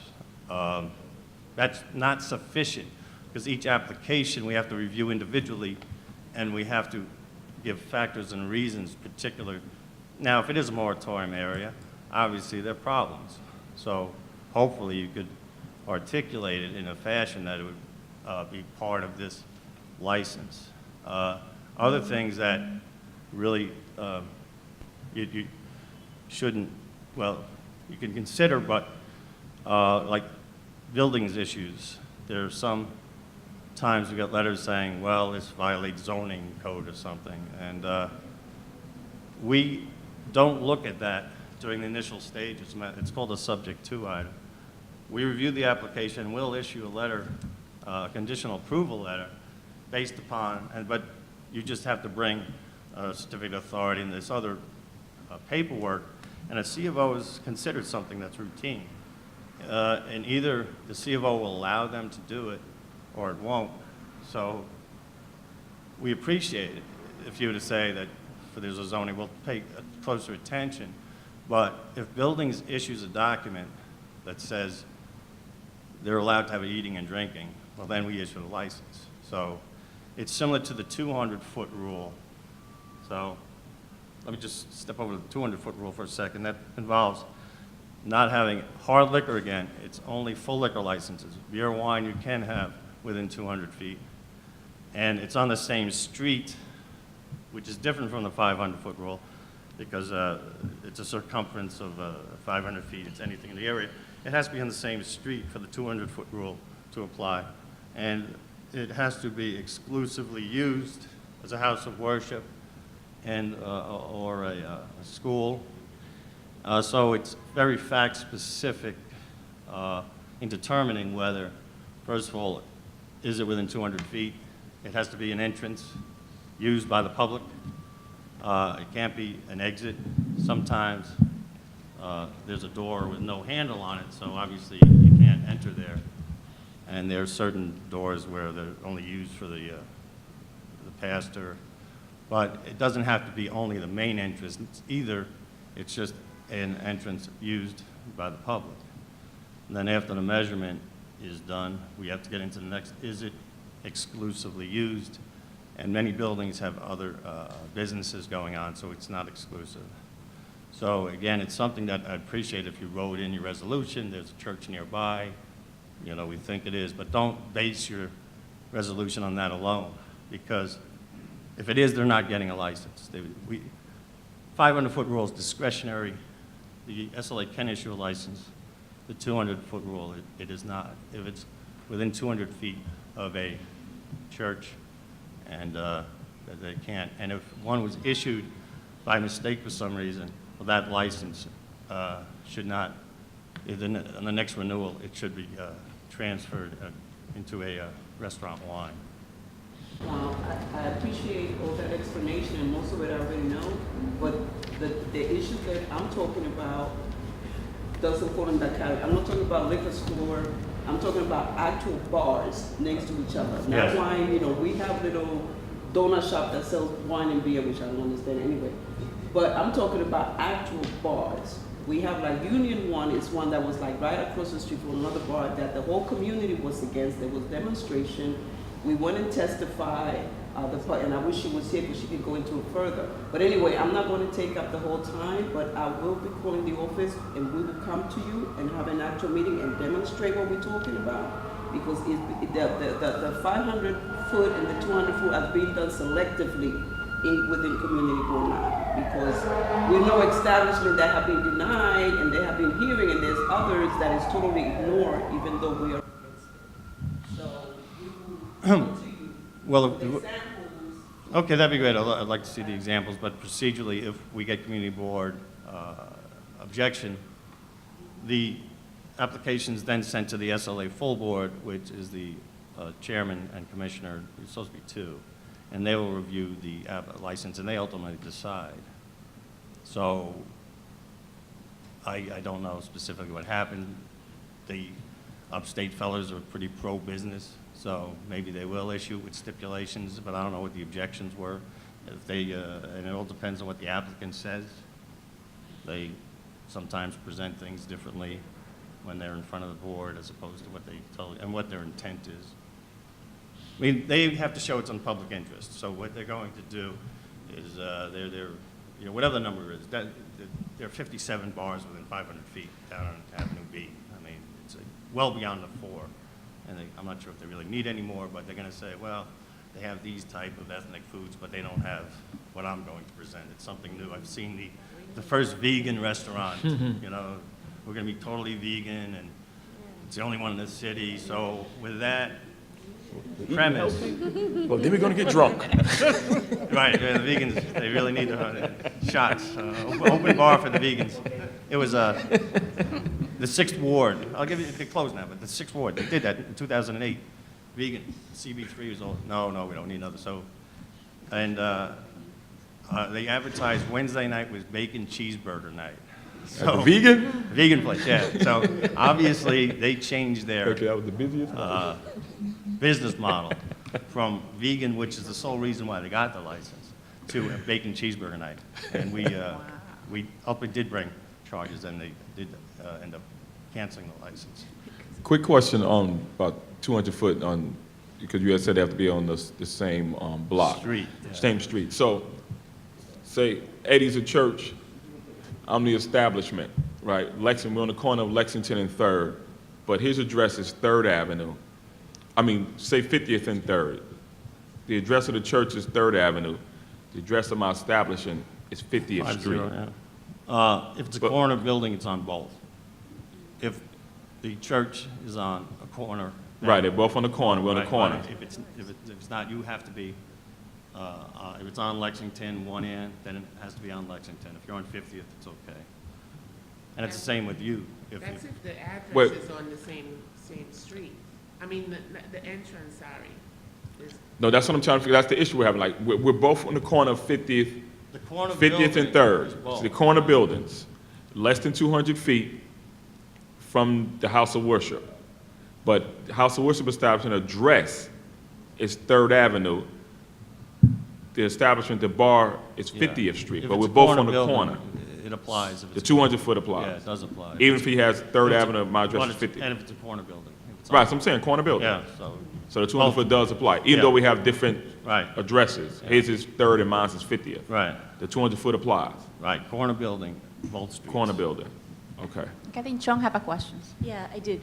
That's not sufficient, because each application we have to review individually, and we have to give factors and reasons particular. Now, if it is a moratorium area, obviously there are problems. So hopefully you could articulate it in a fashion that it would be part of this license. Other things that really you shouldn't, well, you can consider, but like buildings issues. There are some times we get letters saying, well, this violates zoning code or something, and we don't look at that during the initial stages. It's called a subject to item. We review the application, we'll issue a letter, a conditional approval letter, based upon, but you just have to bring a certificate of authority and this other paperwork, and a C of O is considered something that's routine. And either the C of O will allow them to do it, or it won't. So we appreciate it if you were to say that for there's a zoning, we'll pay closer attention. But if buildings issues a document that says they're allowed to have eating and drinking, well, then we issue a license. So it's similar to the 200-foot rule. So let me just step over to the 200-foot rule for a second. That involves not having hard liquor again. It's only full liquor licenses. Beer, wine you can have within 200 feet. And it's on the same street, which is different from the 500-foot rule, because it's a circumference of 500 feet. It's anything in the area. It has to be on the same street for the 200-foot rule to apply. And it has to be exclusively used as a house of worship and, or a school. So it's very fact-specific in determining whether, first of all, is it within 200 feet? It has to be an entrance used by the public. It can't be an exit. Sometimes there's a door with no handle on it, so obviously you can't enter there. And there are certain doors where they're only used for the pastor. But it doesn't have to be only the main entrance either. It's just an entrance used by the public. And then after the measurement is done, we have to get into the next, is it exclusively used? And many buildings have other businesses going on, so it's not exclusive. So again, it's something that I'd appreciate if you wrote in your resolution. There's a church nearby. You know, we think it is, but don't base your resolution on that alone, because if it is, they're not getting a license. 500-foot rule is discretionary. The SLA can issue a license. The 200-foot rule, it is not. If it's within 200 feet of a church, and they can't. And if one was issued by mistake for some reason, well, that license should not, on the next renewal, it should be transferred into a restaurant wine. Wow, I appreciate all that explanation, and most of it I already know, but the issue that I'm talking about doesn't fall in that category. I'm not talking about liquor store, I'm talking about actual bars next to each other. Not Yes. wine, you know, we have little donut shop that sells wine and beer, which I don't understand anyway. But I'm talking about actual bars. We have like Union One is one that was like right across the street from another bar that the whole community was against. There was demonstration. We went and testified, and I wish she was here because she could go into it further. But anyway, I'm not going to take up the whole time, but I will be calling the office and we will come to you and have an actual meeting and demonstrate what we're talking about. Because the 500-foot and the 200-foot are being done selectively within community board now. Because we know establishments that have been denied and they have been hearing, and there's others that is totally ignored, even though we are. Well, okay, that'd be great. I'd like to see the examples, but procedurally, if we get community board objection, the application's then sent to the SLA full board, which is the chairman and commissioner, it's supposed to be two, and they will review the license, and they ultimately decide. So I don't know specifically what happened. The upstate fellows are pretty pro-business, so maybe they will issue with stipulations, but I don't know what the objections were. If they, and it all depends on what the applicant says. They sometimes present things differently when they're in front of the board as opposed to what they tell, and what their intent is. I mean, they have to show it's on public interest. So what they're going to do is, they're you know, whatever the number is, there are 57 bars within 500 feet down on Avenue B. I mean, it's well beyond the 4. And I'm not sure if they really need any more, but they're going to say, well, they have these type of ethnic foods, but they don't have what I'm going to present. It's something new. I've seen the first vegan restaurant, you know, we're going to be totally vegan, and it's the only one in the city. So with that premise. Well, then we're going to get drunk. Right, the vegans, they really need shots. Open bar for the vegans. It was the 6th Ward. I'll give you, they're closed now, but the 6th Ward, they did that in 2008. Vegan, CB3 was all, no, we don't need another. So, and they advertised Wednesday night was bacon cheeseburger night. So, vegan? Vegan place, yeah. So obviously they changed their Okay, that was the busiest one. business model from vegan, which is the sole reason why they got the license, to a bacon cheeseburger night. And we ultimately did bring charges, and they did end up canceling the license. Quick question on about 200 foot on, because you had said they have to be on the same block. Street. Yeah. Same street. So, say Eddie's a church, I'm the establishment, right? We're on the corner of Lexington and 3rd, but his address is 3rd Avenue. I mean, say 50th and 3rd. The address of the church is 3rd Avenue. The address of my establishment is 50th Street. Yeah. If it's a corner building, it's on both. If the church is on a corner. Right, they're both on the corner, we're on the corner. If it's not, you have to be, if it's on Lexington, one end, then it has to be on Lexington. If you're on 50th, it's okay. And it's the same with you. That's if the address Wait. is on the same street. I mean, the entrance, sorry. No, that's what I'm trying to figure, that's the issue we're having. Like, we're both on the corner of 50th, The corner 50th and building 3rd. is It's both. the corner buildings, less than 200 feet from the house of worship. But the house of worship establishment address is 3rd Avenue. The establishment, the bar is 50th Street, If but it's we're a both on the building, corner. It applies. If The it's 200 foot applies. Yeah, it does apply. Even if he has 3rd If it's a- Avenue, my address but is it's- 50th. And if it's a corner building. If it's Right, on- so I'm saying corner building. Yeah, So the 200 foot does apply, even Yeah. though we have different Right. addresses. His is 3rd and mine is 50th. Right, The 200 foot applies. right, corner building, both streets. Corner building. Okay. I think Chung have a question. Yeah, I do.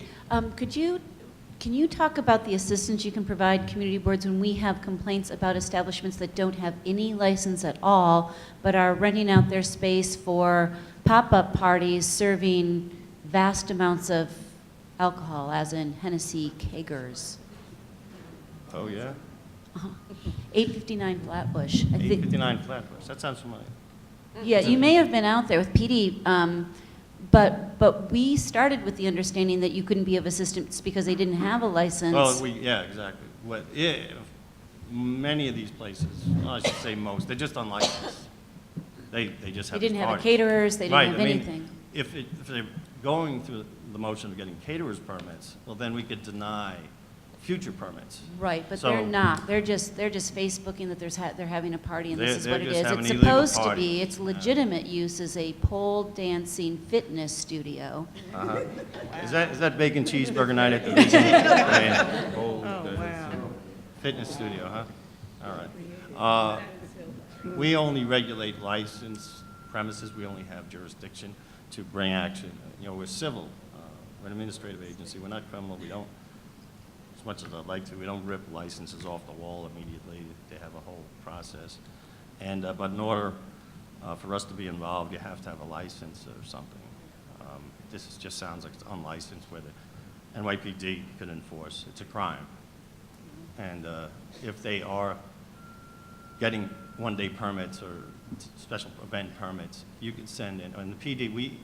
Can you talk about the assistance you can provide community boards when we have complaints about establishments that don't have any license at all, but are renting out their space for pop-up parties serving vast amounts of alcohol, as in Hennessy kegers? Oh, yeah? 859 Flatbush. I think. 859 Flatbush, that sounds familiar. Yeah, you may have been out there with PD, but we started with the understanding that you couldn't be of assistance because they didn't have a license. Well, yeah, exactly. Many of these places, well, I should say most, they're just unlicensed. They just They have didn't these have parties. caterers, they didn't Right, have I mean, anything. If they're going through the motion of getting caterers permits, well, then we could deny future permits. Right, but So- they're not. They're just Facebooking that they're having a party and this is They're what it just is. having It's an illegal supposed to party. be, it's legitimate use as a pole dancing fitness studio. Uh-huh. Is that bacon cheeseburger night at the Legion? Oh, wow. Fitness studio, huh? All right. We only regulate licensed premises. We only have jurisdiction to bring action. You know, we're civil. We're an administrative agency. We're not criminal. We don't, as much as I'd like to, we don't rip licenses off the wall immediately. They have a whole process. And, but in order for us to be involved, you have to have a license or something. Just sounds like it's unlicensed where the NYPD could enforce. It's a crime. And if they are getting one-day permits or special event permits, you could send in, and the PD,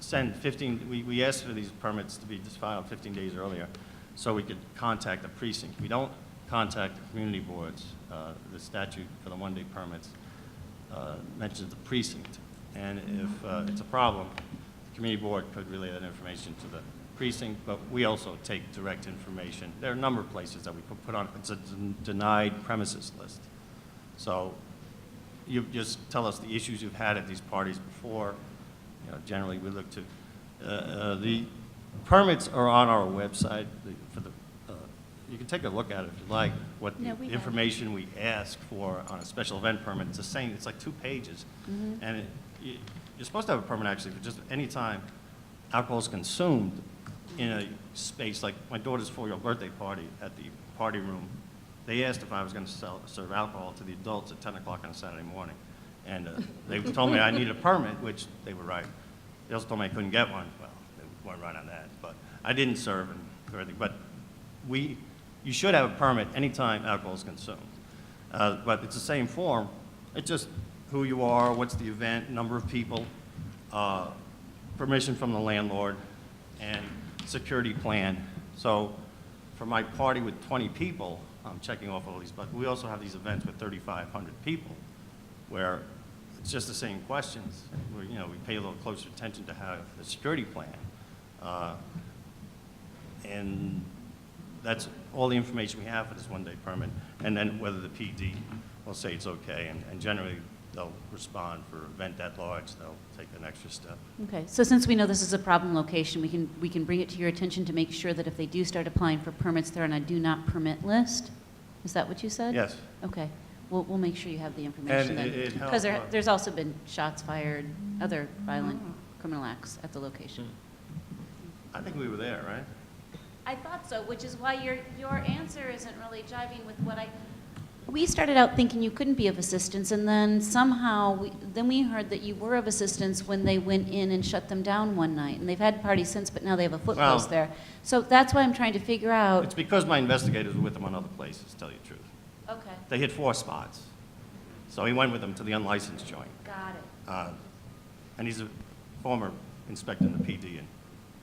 send 15, we asked for these permits to be just filed 15 days earlier so we could contact the precinct. We don't contact the community boards. The statute for the one-day permits mentions the precinct. And if it's a problem, the community board could relay that information to the precinct, but we also take direct information. There are a number of places that we could put on, it's a denied premises list. So you just tell us the issues you've had at these parties before. You know, generally we look to, the permits are on our website. You can take a look at it if you like, what No, we have. information we ask for on a special event permit. It's the same, it's like 2 pages. And you're supposed to have a permit actually for just any time alcohol is consumed in a space, like my daughter's 4-year-old birthday party at the party room. They asked if I was going to serve alcohol to the adults at 10 o'clock on a Saturday morning. And they told me I needed a permit, which they were right. They also told me I couldn't get one. Well, they weren't right on that. But I didn't serve and everything. But you should have a permit anytime alcohol is consumed. But it's the same form. It's just who you are, what's the event, number of people, permission from the landlord, and security plan. So for my party with 20 people, I'm checking off all these, but we also have these events with 3,500 people where it's just the same questions. We pay a little closer attention to have the security plan. And that's all the information we have for this one-day permit. And then whether the PD will say it's okay, and generally they'll respond for an event that large, they'll take an extra step. Okay, so since we know this is a problem location, we can bring it to your attention to make sure that if they do start applying for permits, they're on a do not permit list? Is that what you said? Yes. Okay, we'll make sure you have the information And then. it Because helps. there's also been shots fired, other violent criminal acts at the location. I think we were there, right? I thought so, which is why your answer isn't really jiving with what we started out thinking you couldn't be of assistance, and then somehow we heard that you were of assistance when they went in and shut them down one night. And they've had parties since, but now they have a foot post there. So that's why I'm trying to figure out. It's because my investigators were with them on other places, to tell you the truth. Okay, They hit 4 spots. So he went with them to the unlicensed joint. got it. And he's a former inspector in the PD, and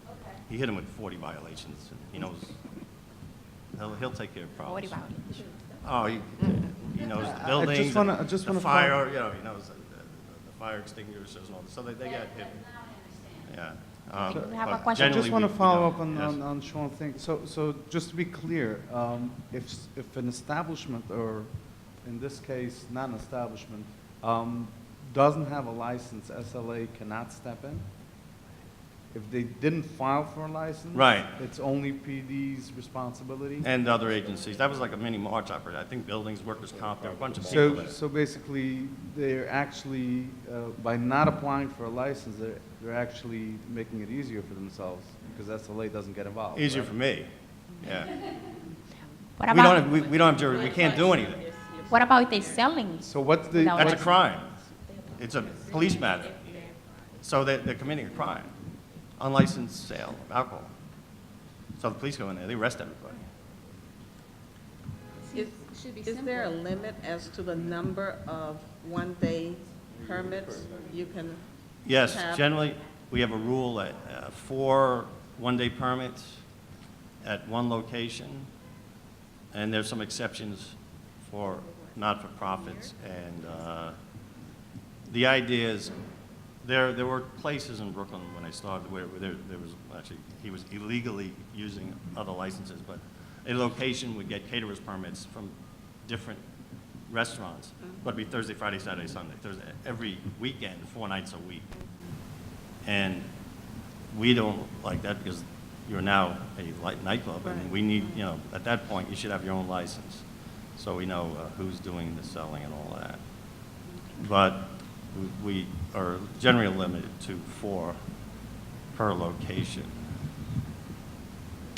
Okay. he hit him with 40 violations. And he knows, he'll take care of problems. 40 violations. Oh, he knows the buildings, I just the wanna fire, he knows the fire extinguishers and all this. So they got hit. Yeah. We have a but question. I just generally want to we follow don't. up Yes. on Sean's thing. So just to be clear, if an establishment, or in this case, not an establishment, doesn't have a license, SLA cannot step in? If they didn't file for a license? Right. It's only PD's responsibility? And other agencies. That was like a mini march operation. I think buildings, workers' comp, there were a bunch of people there. So basically, they're actually, by not applying for a license, they're actually making it easier for themselves, because SLA doesn't get involved. Easier right? for me, yeah. What We about, don't have jury, we can't do anything. what about if they're selling? So what's the? Without That's a crime. It's a police matter. So they're committing a crime. Unlicensed sale of alcohol. So the police go in there, they arrest everybody. Is there a limit as to the number of one-day permits you can Yes, have? generally, we have a rule that 4 one-day permits at one location, and there's some exceptions for not-for-profits. And the idea is, there were places in Brooklyn when I started where there was actually, he was illegally using other licenses, but a location would get caterers permits from different restaurants, but it'd be Thursday, Friday, Saturday, Sunday, Thursday, every weekend, 4 nights a week. And we don't like that because you're now a nightclub, and we need, at that point, you should have your own license, so we know who's doing the selling and all that. But we are generally limited to 4 per location.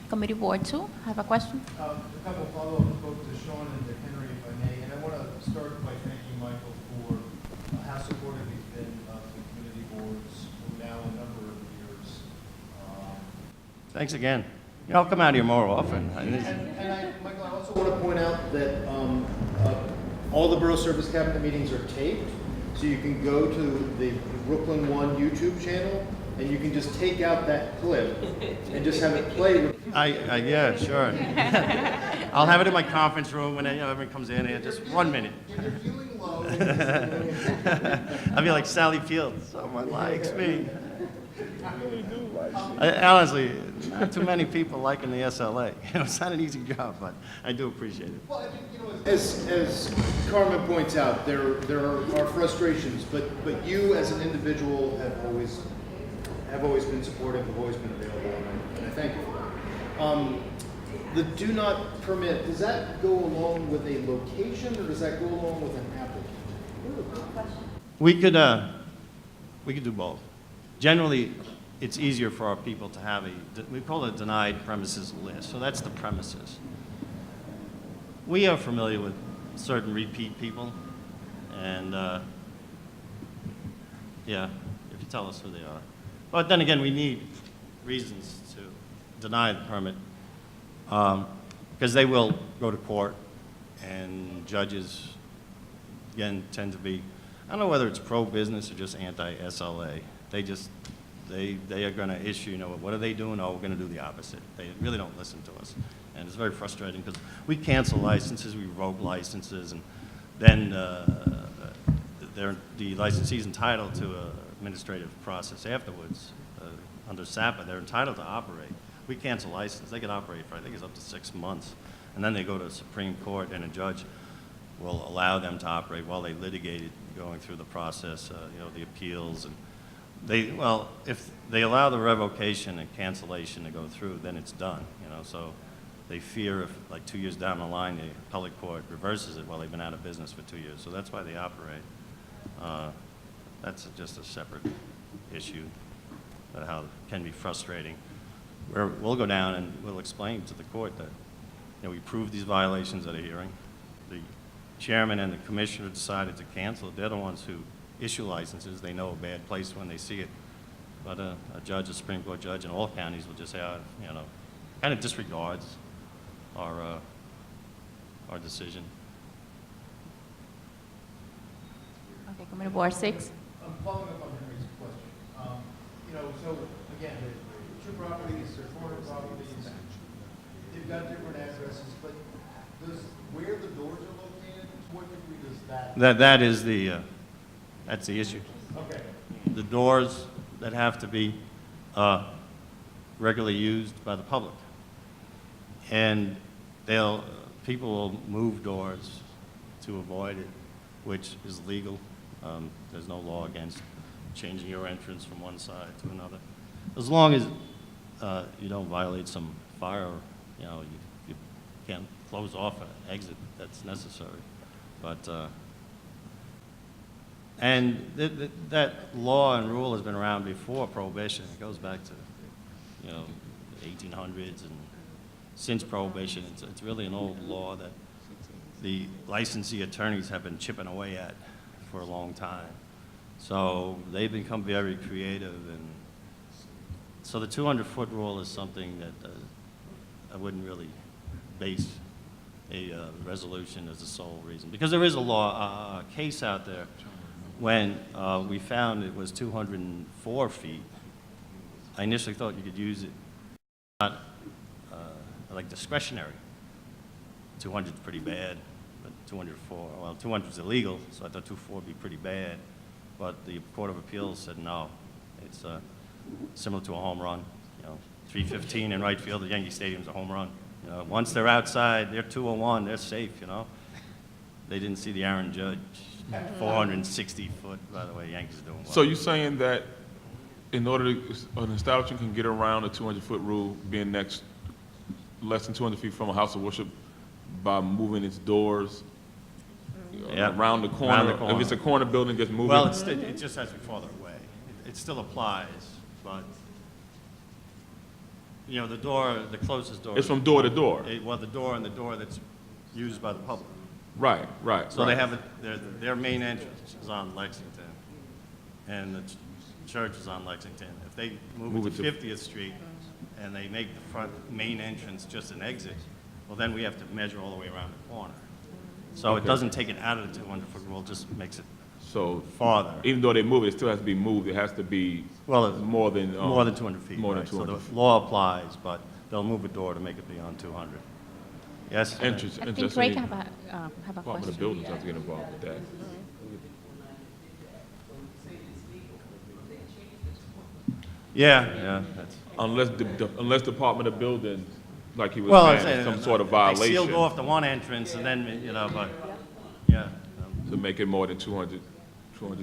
Committee Board 2, have a question? A couple of follow-ups, both to Sean and to Henry, if I may. And I want to start by thanking Michael for how supportive he's been of the community boards for now a number of years. Thanks again. I'll come out here more often. Michael, I also want to point out that all the Borough Service Cabinet meetings are taped, so you can go to the Brooklyn One YouTube channel and you can just take out that clip and just have it play. Yeah, sure. I'll have it in my conference room when everyone comes in here, just 1 minute. When you're feeling low. I'll be like Sally Fields, someone likes me. Honestly, not too many people liking the SLA. It's not an easy job, but I do appreciate it. Well, I think, as Carmen points out, there are frustrations, but you as an individual have always been supportive, have always been available, and I thank you for that. The do not permit, does that go along with a location, or does that go along with an applicant? We could do both. Generally, it's easier for our people to have we call it a denied premises list. So that's the premises. We are familiar with certain repeat people, and yeah, if you tell us who they are. But then again, we need reasons to deny the permit, because they will go to court, and judges, again, tend to be, I don't know whether it's pro-business or just anti-SLA. They are going to issue, what are they doing? Oh, we're going to do the opposite. They really don't listen to us. And it's very frustrating because we cancel licenses, we revoke licenses, and then the licensee's entitled to an administrative process afterwards. Under SAPA, they're entitled to operate. We cancel license, they can operate for, I think it's up to 6 months. And then they go to the Supreme Court, and a judge will allow them to operate while they litigate it, going through the process, the appeals. And if they allow the revocation and cancellation to go through, then it's done, so they fear if, like 2 years down the line, the appellate court reverses it while they've been out of business for 2 years. So that's why they operate. That's just a separate issue, but how it can be frustrating. We'll go down and we'll explain to the court that, we proved these violations at a hearing. The chairman and the commissioner decided to cancel it. They're the ones who issue licenses. They know a bad place when they see it. But a judge, a Supreme Court judge in all counties will just say, kind of disregards our decision. Okay, Committee Board 6. I'm following up on Henry's question. So again, the two properties, they're corner properties. They've got different addresses, but where the doors are located, to what degree does that? That's the issue. Okay. The doors that have to be regularly used by the public. And people will move doors to avoid it, which is legal. There's no law against changing your entrance from one side to another. As long as you don't violate some fire, you can't close off an exit that's necessary. But and that law and rule has been around before Prohibition. It goes back to, the 1800s, and since Prohibition, it's really an old law that the licensee attorneys have been chipping away at for a long time. So they've become very creative, and so the 200-foot rule is something that I wouldn't really base a resolution as the sole reason, because there is a case out there. When we found it was 204 feet, I initially thought you could use it not like discretionary. 200 is pretty bad, but 204, well, 200 is illegal, so I thought 204 would be pretty bad. But the Court of Appeals said no, it's similar to a home run. 315 in right field at Yankee Stadium is a home run. Once they're outside, they're 201, they're safe. They didn't see the Aaron Judge 460 foot. By the way, Yankees doing well. So you're saying that in order an establishment can get around the 200-foot rule, being less than 200 feet from a house of worship, by moving its doors around the corner? If it's a corner building, just move well, it? it just has to be farther away. It still applies, but the closest door. It's from door to door. The door and the door that's used by the public. Right. So they have their main entrance is on Lexington, and the church is on Lexington. If they move it to 50th Street and they make the front main entrance just an exit, well, then we have to measure all the way around the corner. So it doesn't take it out of the 200-foot rule, just makes it So farther. even though they move it, it still has to be moved. It has to be Well, it's more than 200 feet. More than right. 200. So the law applies, but they'll move a door to make it beyond 200. Yes? Entrance, I think just Greg any have a Department question. of Buildings have to get involved with that. Yeah, that's. Unless Department of Buildings, like he was Well, I'm saying, is saying, some sort of They violation sealed off the one entrance and then, you know, but, yeah. to make it more than 200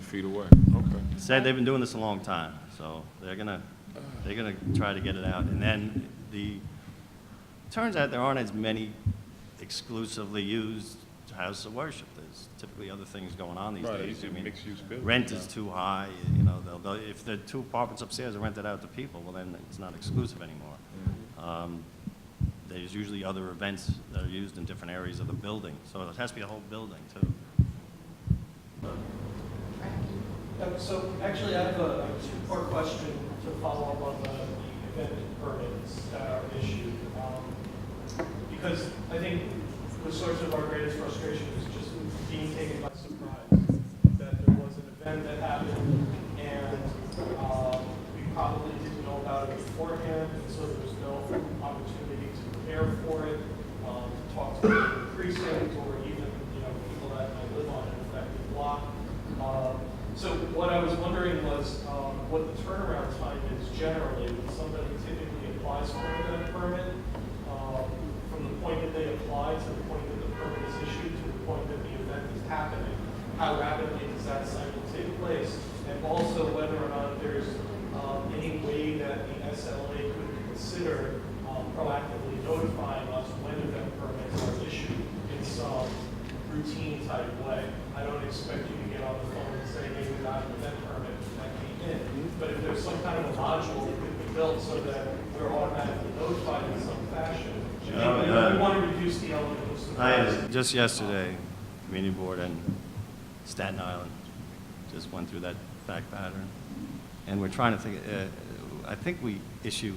feet away. Okay. Said they've been doing this a long time, so they're gonna try to get it out. And then turns out there aren't as many exclusively used houses of worship. There's typically other things going on these Right, days. these are mixed-use buildings, rent yeah. is too high, you know, if the 2 apartments upstairs are rented out to people, well, then it's not exclusive anymore. There's usually other events that are used in different areas of the building, so it has to be a whole building, too. So actually, I have a two-part question to follow up on the event permits that are issued. Because I think the source of our greatest frustration is just being taken by surprise, that there was an event that happened and we probably didn't know about it beforehand, and so there was no opportunity to prepare for it, to talk to the precinct or even, people that might live on an affected block. So what I was wondering was what the turnaround time is generally when somebody typically applies for an event permit, from the point that they apply to the point that the permit is issued to the point that the event is happening. How rapidly does that cycle take place? And also whether or not there's any way that the SLA could consider proactively notifying us when event permits are issued in some routine type way. I don't expect you to get on the phone and say, hey, we got an event permit that came in. But if there's some kind of a module that could be built so that we're automatically notified in some fashion, we want to reduce the element of surprise. Just yesterday, Community Board and Staten Island just went through that fact pattern. And we're trying to think, I think we issue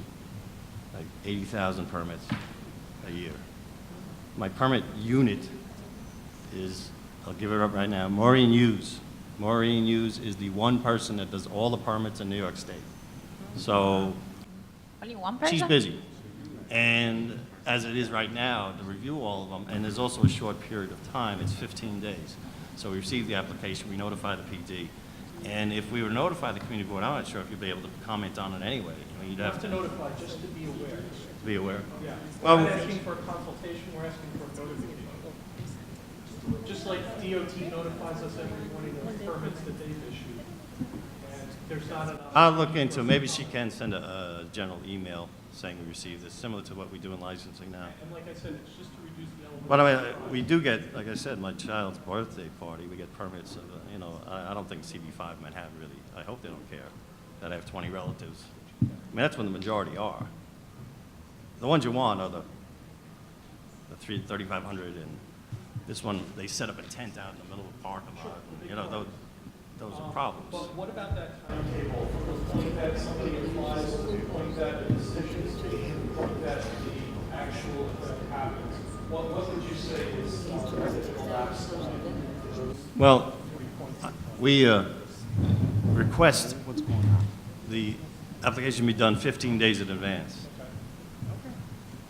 like 80,000 permits a year. My permit unit is, I'll give it up right now, Maureen Hughes. Maureen Hughes is the one person that does all the permits in New York State. So Only one person? she's busy. And as it is right now, to review all of them, and there's also a short period of time, it's 15 days. So we receive the application, we notify the PD. And if we were to notify the community board, I'm not sure if you'd be able to comment on it anyway. I mean, you'd have to notify just to be aware. be aware. Yeah. Well, We're not asking for a consultation, we're asking for a notification. Just like DOT notifies us every morning of permits that they've issued. And there's not enough. I'll look into, maybe she can send a general email saying we received this, similar to what we do in licensing now. And like I said, it's just to reduce the element. But I mean, we do get, like I said, my child's birthday party, we get permits of, I don't think CB5 Manhattan really, I hope they don't care that I have 20 relatives. I mean, that's when the majority are. The ones you want are the 3,500, and this one, they set up a tent out in the middle of the parking lot. And, those are problems. But what about that timetable from the point that somebody applies to the point that the decision is made, to the point that the actual event happens? What would you say is the typical lapse time? Well, we request the application be done 15 days in advance.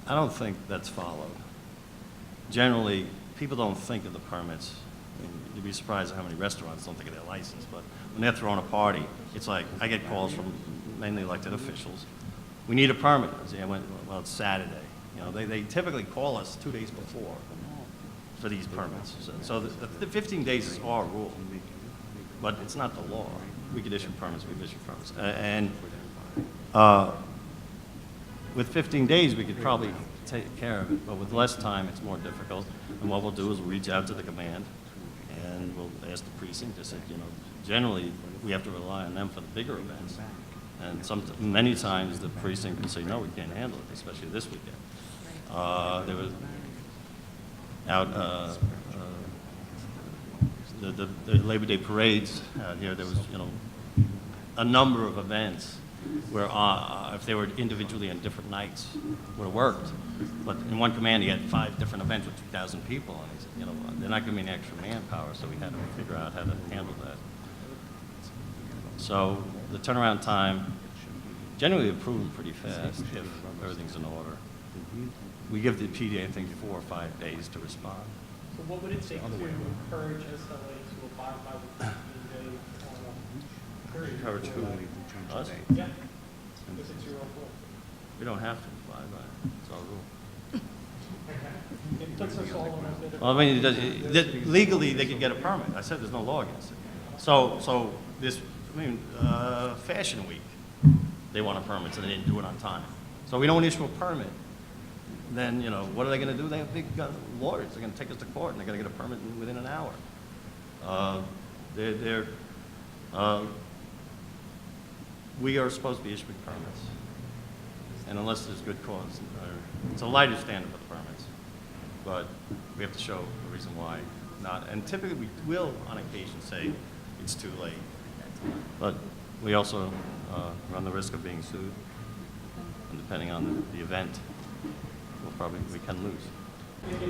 I don't think that's followed. Generally, people don't think of the permits. I mean, you'd be surprised at how many restaurants don't think of their license, but when they're throwing a party, it's like, I get calls from mainly elected officials. We need a permit. I say, well, it's Saturday. They typically call us 2 days before for these permits. So the 15 days is our rule, but it's not the law. We could issue permits, we've issued permits. And with 15 days, we could probably take care of it, but with less time, it's more difficult. And what we'll do is we'll reach out to the command, and we'll ask the precinct. They said, generally, we have to rely on them for the bigger events. And many times, the precinct can say, no, we can't handle it, especially this weekend. There was out the Labor Day parades out here. There was a number of events where if they were individually on different nights, would have worked. But in one command, he had 5 different events with 2,000 people, and he said, you know, they're not giving me any extra manpower, so we had to figure out how to handle that. So the turnaround time, generally approved pretty fast if everything's in order. We give the PD, I think, 4 or 5 days to respond. So what would it take to encourage SLA to abide by the 15-day period? Encourage who? Us? Yeah. If it's your own rule. We don't have to abide by it. It's our rule. It puts us all in a bit of. Well, I mean, legally, they could get a permit. I said there's no law against it. So this, Fashion Week, they want a permit, so they didn't do it on time. So we don't issue a permit. Then, you know, what are they going to do? They have big lawyers. They're going to take us to court, and they're going to get a permit within an hour. We are supposed to be issuing permits. And unless there's good cause, it's a lighter standard for the permits. But we have to show the reason why not. And typically, we will, on occasion, say it's too late. But we also run the risk of being sued. And depending on the event, we can lose.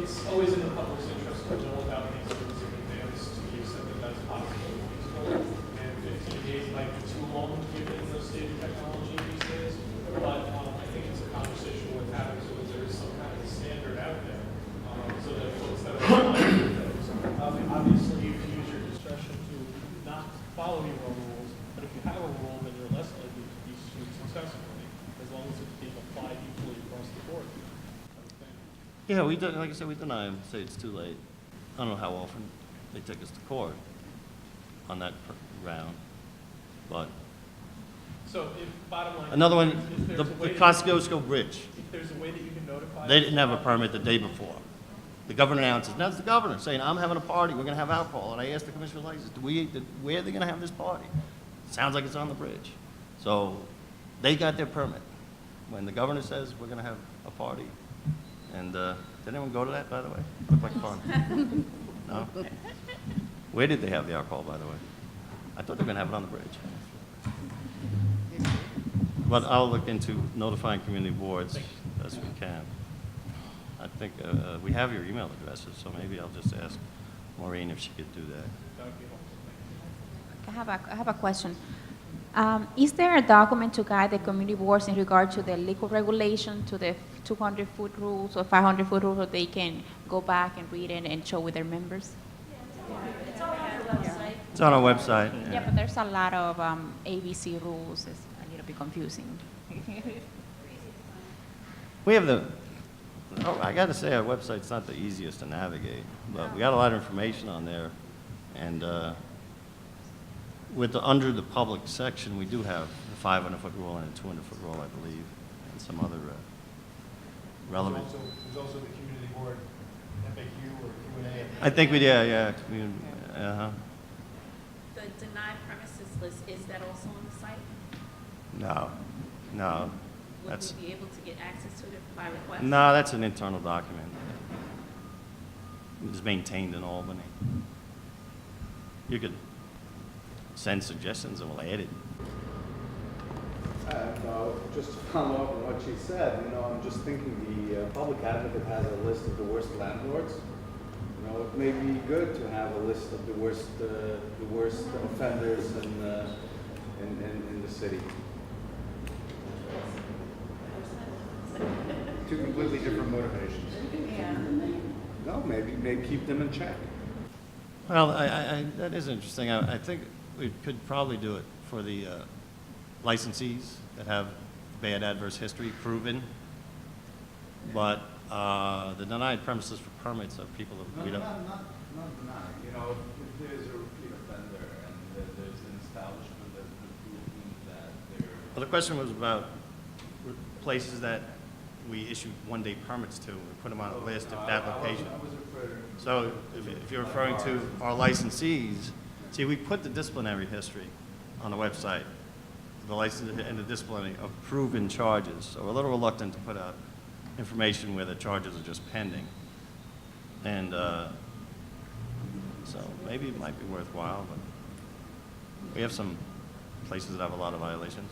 It's always in the public's interest to know about these things in advance to the extent that that's possible and feasible. And 15 days might be too long given the state of technology these days. But I think it's a conversation worth having so that there is some kind of standard out there so that folks that are applying with those. Obviously, you can use your discretion to not follow your own rules, but if you have a rule, then you're less likely to be sued successfully as long as it's being applied equally across the board. Yeah, we do, like I said, we deny them, say it's too late. I don't know how often they take us to court on that round, but. So if, bottom line. Another one, if there's the a way Kosciuszko Bridge. If there's a way that you can notify. They didn't have a permit the day before. The governor announces, now it's the governor saying, I'm having a party, we're gonna have alcohol. And I asked the commissioner of license, where are they gonna have this party? Sounds like it's on the bridge. So they got their permit. When the governor says, we're gonna have a party, and did anyone go to that, by the way? Looked like fun. No? Where did they have the alcohol, by the way? I thought they were gonna have it on the bridge. But I'll look into notifying community boards as we can. I think we have your email addresses, so maybe I'll just ask Maureen if she could do that. I have a question. Is there a document to guide the community boards in regard to the liquor regulation, to the 200-foot rules or 500-foot rules, so they can go back and read it and show with their members? It's all on our website. It's on our website. Yeah, but there's a lot of ABC rules. It's a little bit confusing. We have I got to say, our website's not the easiest to navigate, but we got a lot of information on there. And under the public section, we do have the 500-foot rule and a 200-foot rule, I believe, and some other relevant. There's also the community board FAQ or Q&A. I think we did, yeah. The denied premises list, is that also on the site? No. Would we be able to get access to it by request? No, that's an internal document. It's maintained in Albany. You could send suggestions and we'll add it. Just to follow up on what she said, I'm just thinking the public advocate has a list of the worst landlords. It may be good to have a list of the worst offenders in the city. Two completely different motivations. No, maybe keep them in check. Well, that is interesting. I think we could probably do it for the licensees that have bad adverse history proven. But the denied premises for permits are people that we don't. Not denied. If there's a repeat offender and there's an establishment that's been proven that they're. Well, the question was about places that we issued one-day permits to. We put them on a list of that location. So if you're referring to our licensees, see, we put the disciplinary history on the website, the license and the disciplinary of proven charges. So we're a little reluctant to put out information where the charges are just pending. And so maybe it might be worthwhile, but we have some places that have a lot of violations.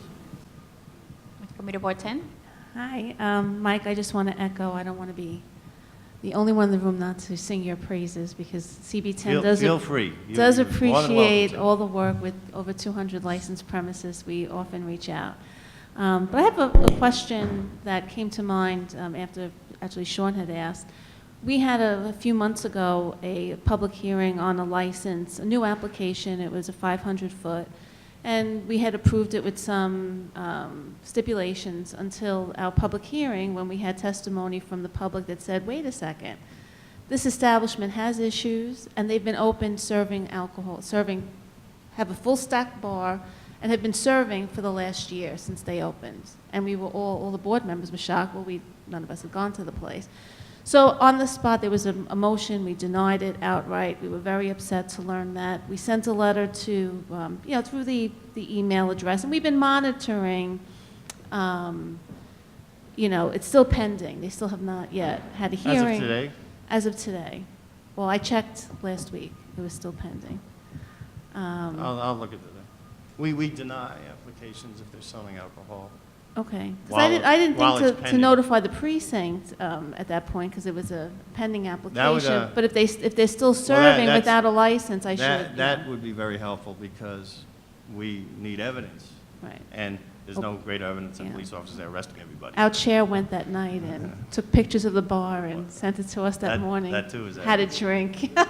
Committee Board 10? Hi, Mike, I just want to echo, I don't want to be the only one in the room not to sing your praises, because CB10 Feel free. does You're more than welcome appreciate to. all the work with over 200 licensed premises. We often reach out. But I have a question that came to mind after actually Sean had asked. We had a few months ago a public hearing on a license, a new application. It was a 500-foot. And we had approved it with some stipulations until our public hearing, when we had testimony from the public that said, wait a second, this establishment has issues, and they've been open serving alcohol, have a full stack bar, and have been serving for the last year since they opened. And we were all the board members were shocked. Well, none of us had gone to the place. So on the spot, there was a motion. We denied it outright. We were very upset to learn that. We sent a letter to, through the email address, and we've been monitoring. It's still pending. They still have not yet had a hearing. As of today? As of today. Well, I checked last week. It was still pending. I'll look at that. We deny applications if they're selling alcohol. Okay. 'Cause While I didn't while it's think to pending. notify the precinct at that point, because it was a pending application. would, But if they're still serving without a license, I should. That would be very helpful, because we need evidence. Right. And there's no greater evidence than Yeah. police officers there arresting everybody. Our chair went that night and took pictures of the bar and sent it to us that morning. That too is Had a evidence. drink. Yeah,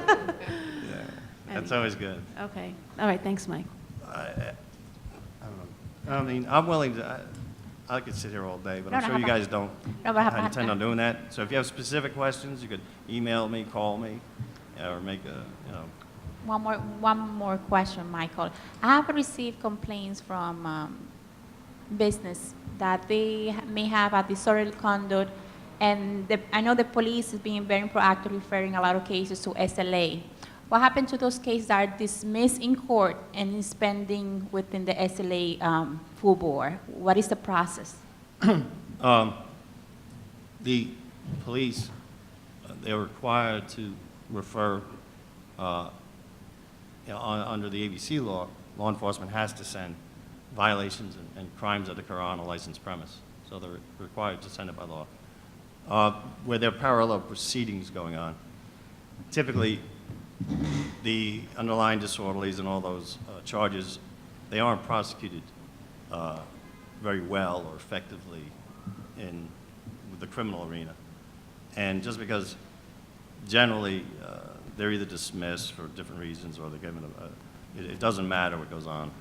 that's always good. Okay. All right. Thanks, Mike. I don't know. I mean, I'm willing to, I could sit here all day, but No, I'm no, sure you how guys don't No, but how- intend on doing that. So if you have specific questions, you could email me, call me, or make a, One more question, Michael. I have received complaints from business that they may have a disorderly conduct, and I know the police is being very proactive, referring a lot of cases to SLA. What happened to those cases that are dismissed in court and is pending within the SLA full board? What is the process? the police, they're required to refer, under the ABC law enforcement has to send violations and crimes that occur on a licensed premise. So they're required to send it by law. Where there are parallel proceedings going on, typically the underlying disorderlies and all those charges, they aren't prosecuted very well or effectively in the criminal arena. And just because generally they're either dismissed for different reasons or they're given it doesn't matter what goes on.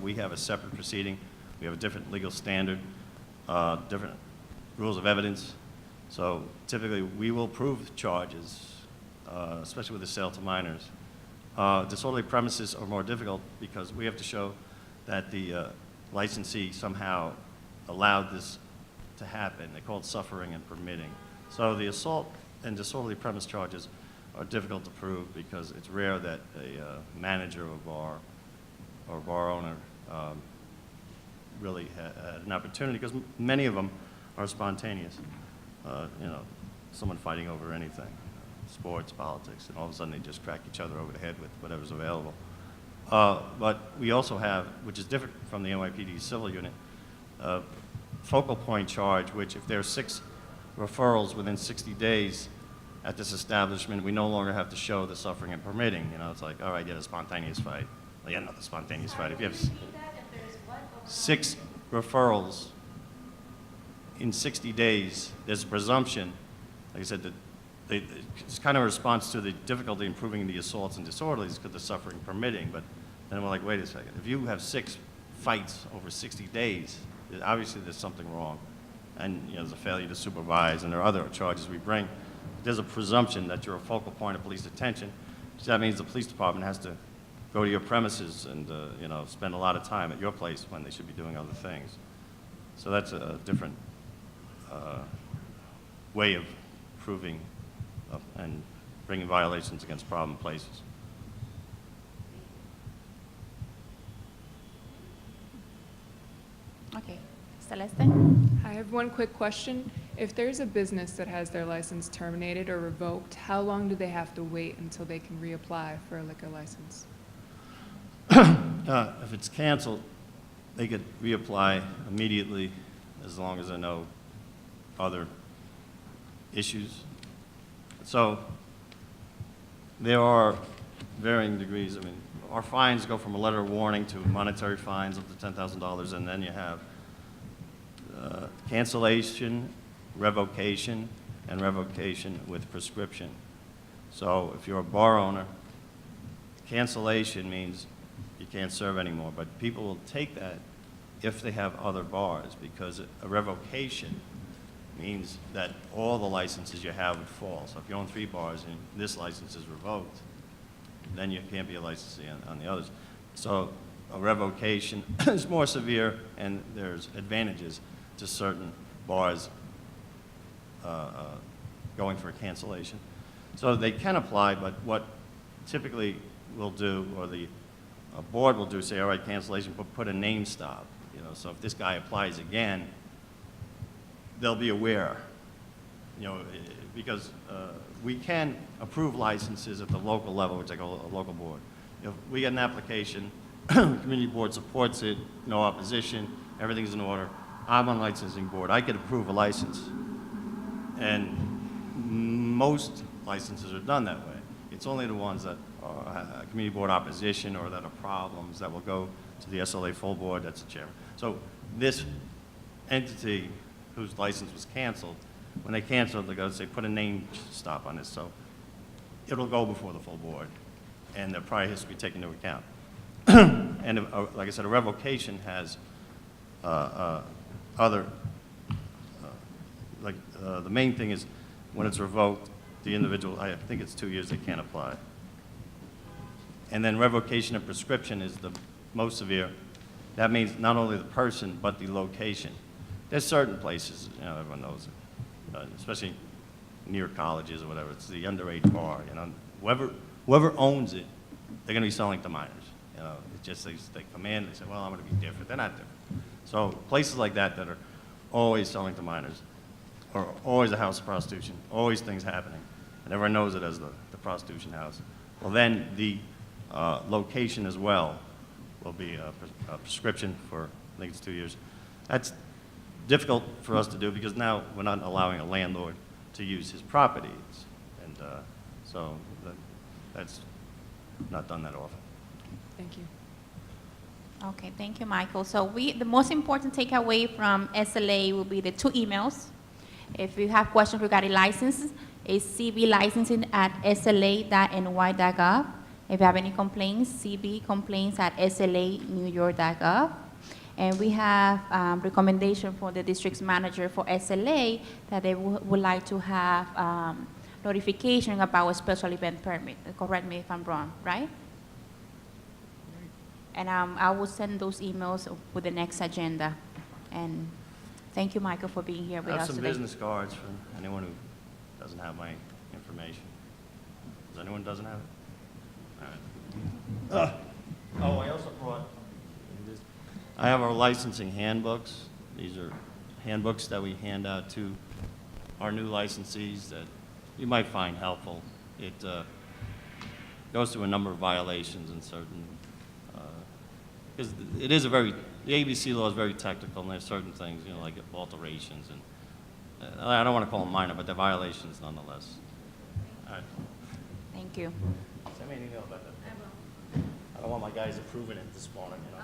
We have a separate proceeding. We have a different legal standard, different rules of evidence. So typically we will prove charges, especially with the sale to minors. Disorderly premises are more difficult because we have to show that the licensee somehow allowed this to happen. They're called suffering and permitting. So the assault and disorderly premise charges are difficult to prove because it's rare that a manager of a bar or a bar owner really had an opportunity, because many of them are spontaneous. Someone fighting over anything, sports, politics, and all of a sudden they just crack each other over the head with whatever's available. But we also have, which is different from the NYPD civil unit, focal point charge, which if there are 6 referrals within 60 days at this establishment, we no longer have to show the suffering and permitting. It's like, all right, you had a spontaneous fight. Well, yeah, not the spontaneous fight. If you have 6 referrals in 60 days, there's a presumption, like I said, that it's kind of a response to the difficulty in proving the assaults and disorderlies because the suffering permitting. But then we're like, wait a second. If you have 6 fights over 60 days, obviously there's something wrong. And there's a failure to supervise, and there are other charges we bring. There's a presumption that you're a focal point of police attention. So that means the police department has to go to your premises and spend a lot of time at your place when they should be doing other things. So that's a different way of proving and bringing violations against problem places. Okay. Celeste? I have one quick question. If there's a business that has their license terminated or revoked, how long do they have to wait until they can reapply for a liquor license? If it's canceled, they could reapply immediately as long as there are no other issues. So there are varying degrees. I mean, our fines go from a letter of warning to monetary fines up to $10,000, and then you have cancellation, revocation, and revocation with prescription. So if you're a bar owner, cancellation means you can't serve anymore, but people will take that if they have other bars, because a revocation means that all the licenses you have would fall. So if you own 3 bars and this license is revoked, then you can't be a licensee on the others. So a revocation is more severe, and there's advantages to certain bars going for a cancellation. So they can apply, but what typically we'll do, or the board will do, say, all right, cancellation, but put a name stop. You know, so if this guy applies again, they'll be aware, you know, because we can approve licenses at the local level, which I call a local board. If we get an application, community board supports it, no opposition, everything's in order, I'm on licensing board, I could approve a license. And most licenses are done that way. It's only the ones that are community board opposition or that are problems that will go to the SLA full board, that's the chairman. So this entity whose license was canceled, when they cancel it, they go say, put a name stop on this. So it'll go before the full board, and the prior history taken into account. And like I said, a revocation has other, the main thing is when it's revoked, the individual, I think it's 2 years, they can't apply. And then revocation of prescription is the most severe. That means not only the person, but the location. There's certain places, you know, everyone knows it, especially near colleges or whatever. It's the underage bar, you know. Whoever owns it, they're going to be selling to minors. You know, it's just they come in, they say, well, I'm going to be different. They're not different. So places like that that are always selling to minors, or always a house of prostitution, always things happening, and everyone knows it as the prostitution house. Well, then the location as well will be a prescription for, I think it's 2 years. That's difficult for us to do because now we're not allowing a landlord to use his properties, and so that's not done that often. Thank you. Okay, thank you, Michael. So the most important takeaway from SLA will be the 2 emails. If you have questions regarding licenses, it's cblicensing@sla.ny.gov. If you have any complaints, cbcomplaints@slanewyork.gov. And we have recommendation for the district's manager for SLA that they would like to have notification about a special event permit. Correct me if I'm wrong, right? And I will send those emails with the next agenda. And thank you, Michael, for being here with I us have some today. business cards for anyone who doesn't have my information. Does anyone doesn't have it? All right. Oh, I also brought, I have our licensing handbooks. These are handbooks that we hand out to our new licensees that you might find helpful. It goes through a number of violations and certain, because it is the ABC law is very technical, and there's certain things, you know, like alterations, and I don't want to call them minor, but they're violations nonetheless. All right. Thank you. Send me an email about that. I don't want my guys approving it this morning, you know.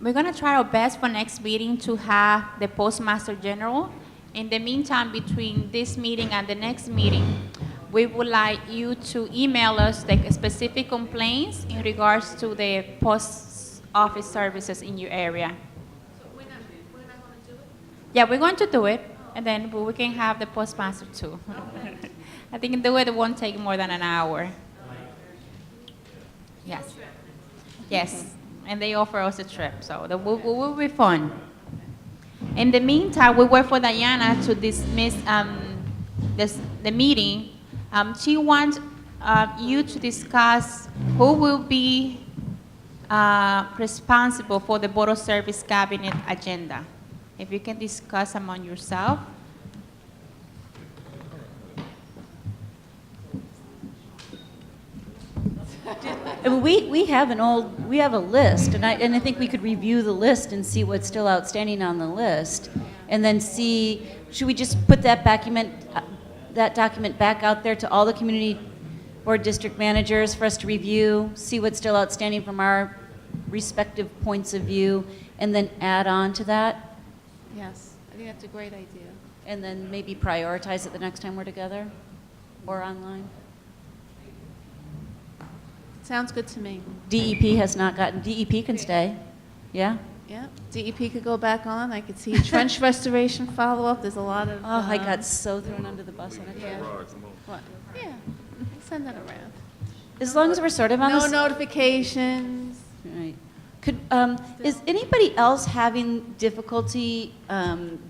We're going to try our best for next meeting to have the Postmaster General. In the meantime, between this meeting and the next meeting, we would like you to email us the specific complaints in regards to the post office services in your area. So we're not going to do it? Yeah, we're going to do it, and then we can have the postmaster too. I think do it won't take more than an hour. Yes. Yes, and they offer us a trip, so it will be fun. In the meantime, we wait for Diana to dismiss the meeting. She wants you to discuss who will be responsible for the Borough Service Cabinet agenda. If you can discuss among yourself. I mean, we have a list, and I think we could review the list and see what's still outstanding on the list, and then see, should we just put that document back out there to all the community board district managers for us to review, see what's still outstanding from our respective points of view, and then add on to that, Yes, I think that's a great idea. and then maybe prioritize it the next time we're together, or online? Sounds good to me. DEP has not gotten, DEP can stay, yeah? Yeah, DEP could go back on. I could see trench restoration follow-up. There's a lot of. Oh, I got so thrown under the bus on it. Yeah. What? Yeah, send that around. As long as we're sort of on No this. notifications. Right. Could, is anybody else having difficulty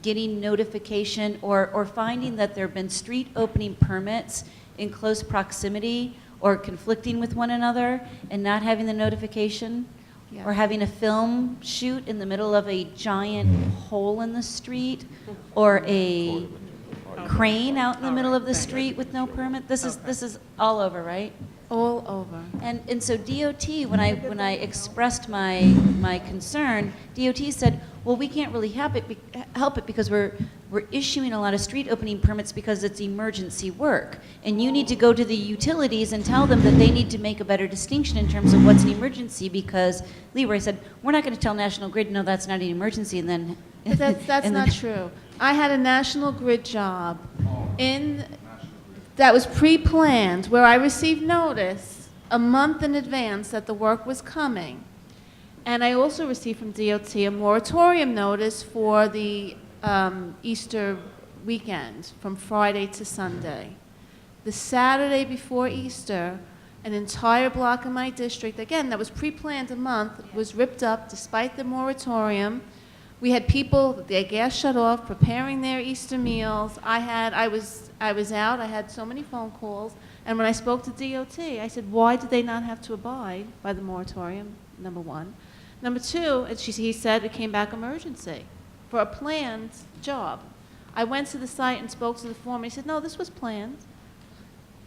getting notification or finding that there have been street opening permits in close proximity or conflicting with one another and not having the notification? Yeah. Or having a film shoot in the middle of a giant hole in the street or a crane out in the middle of the street with no permit? This is all over, right? All over. And so DOT, when I expressed my concern, DOT said, well, we can't really help it because we're issuing a lot of street opening permits because it's emergency work. And you need to go to the utilities and tell them that they need to make a better distinction in terms of what's an emergency, because Leroy said, we're not going to tell National Grid, no, that's not an emergency, and then... But that's not true. I had a National Grid job that was pre-planned, where I received notice a month in advance that the work was coming. And I also received from DOT a moratorium notice for the Easter weekend, from Friday to Sunday. The Saturday before Easter, an entire block in my district, again, that was pre-planned a month, was ripped up despite the moratorium. We had people, their gas shut off, preparing their Easter meals. I was out, I had so many phone calls, and when I spoke to DOT, I said, why did they not have to abide by the moratorium, number one? Number two, he said it came back emergency for a planned job. I went to the site and spoke to the foreman. He said, no, this was planned.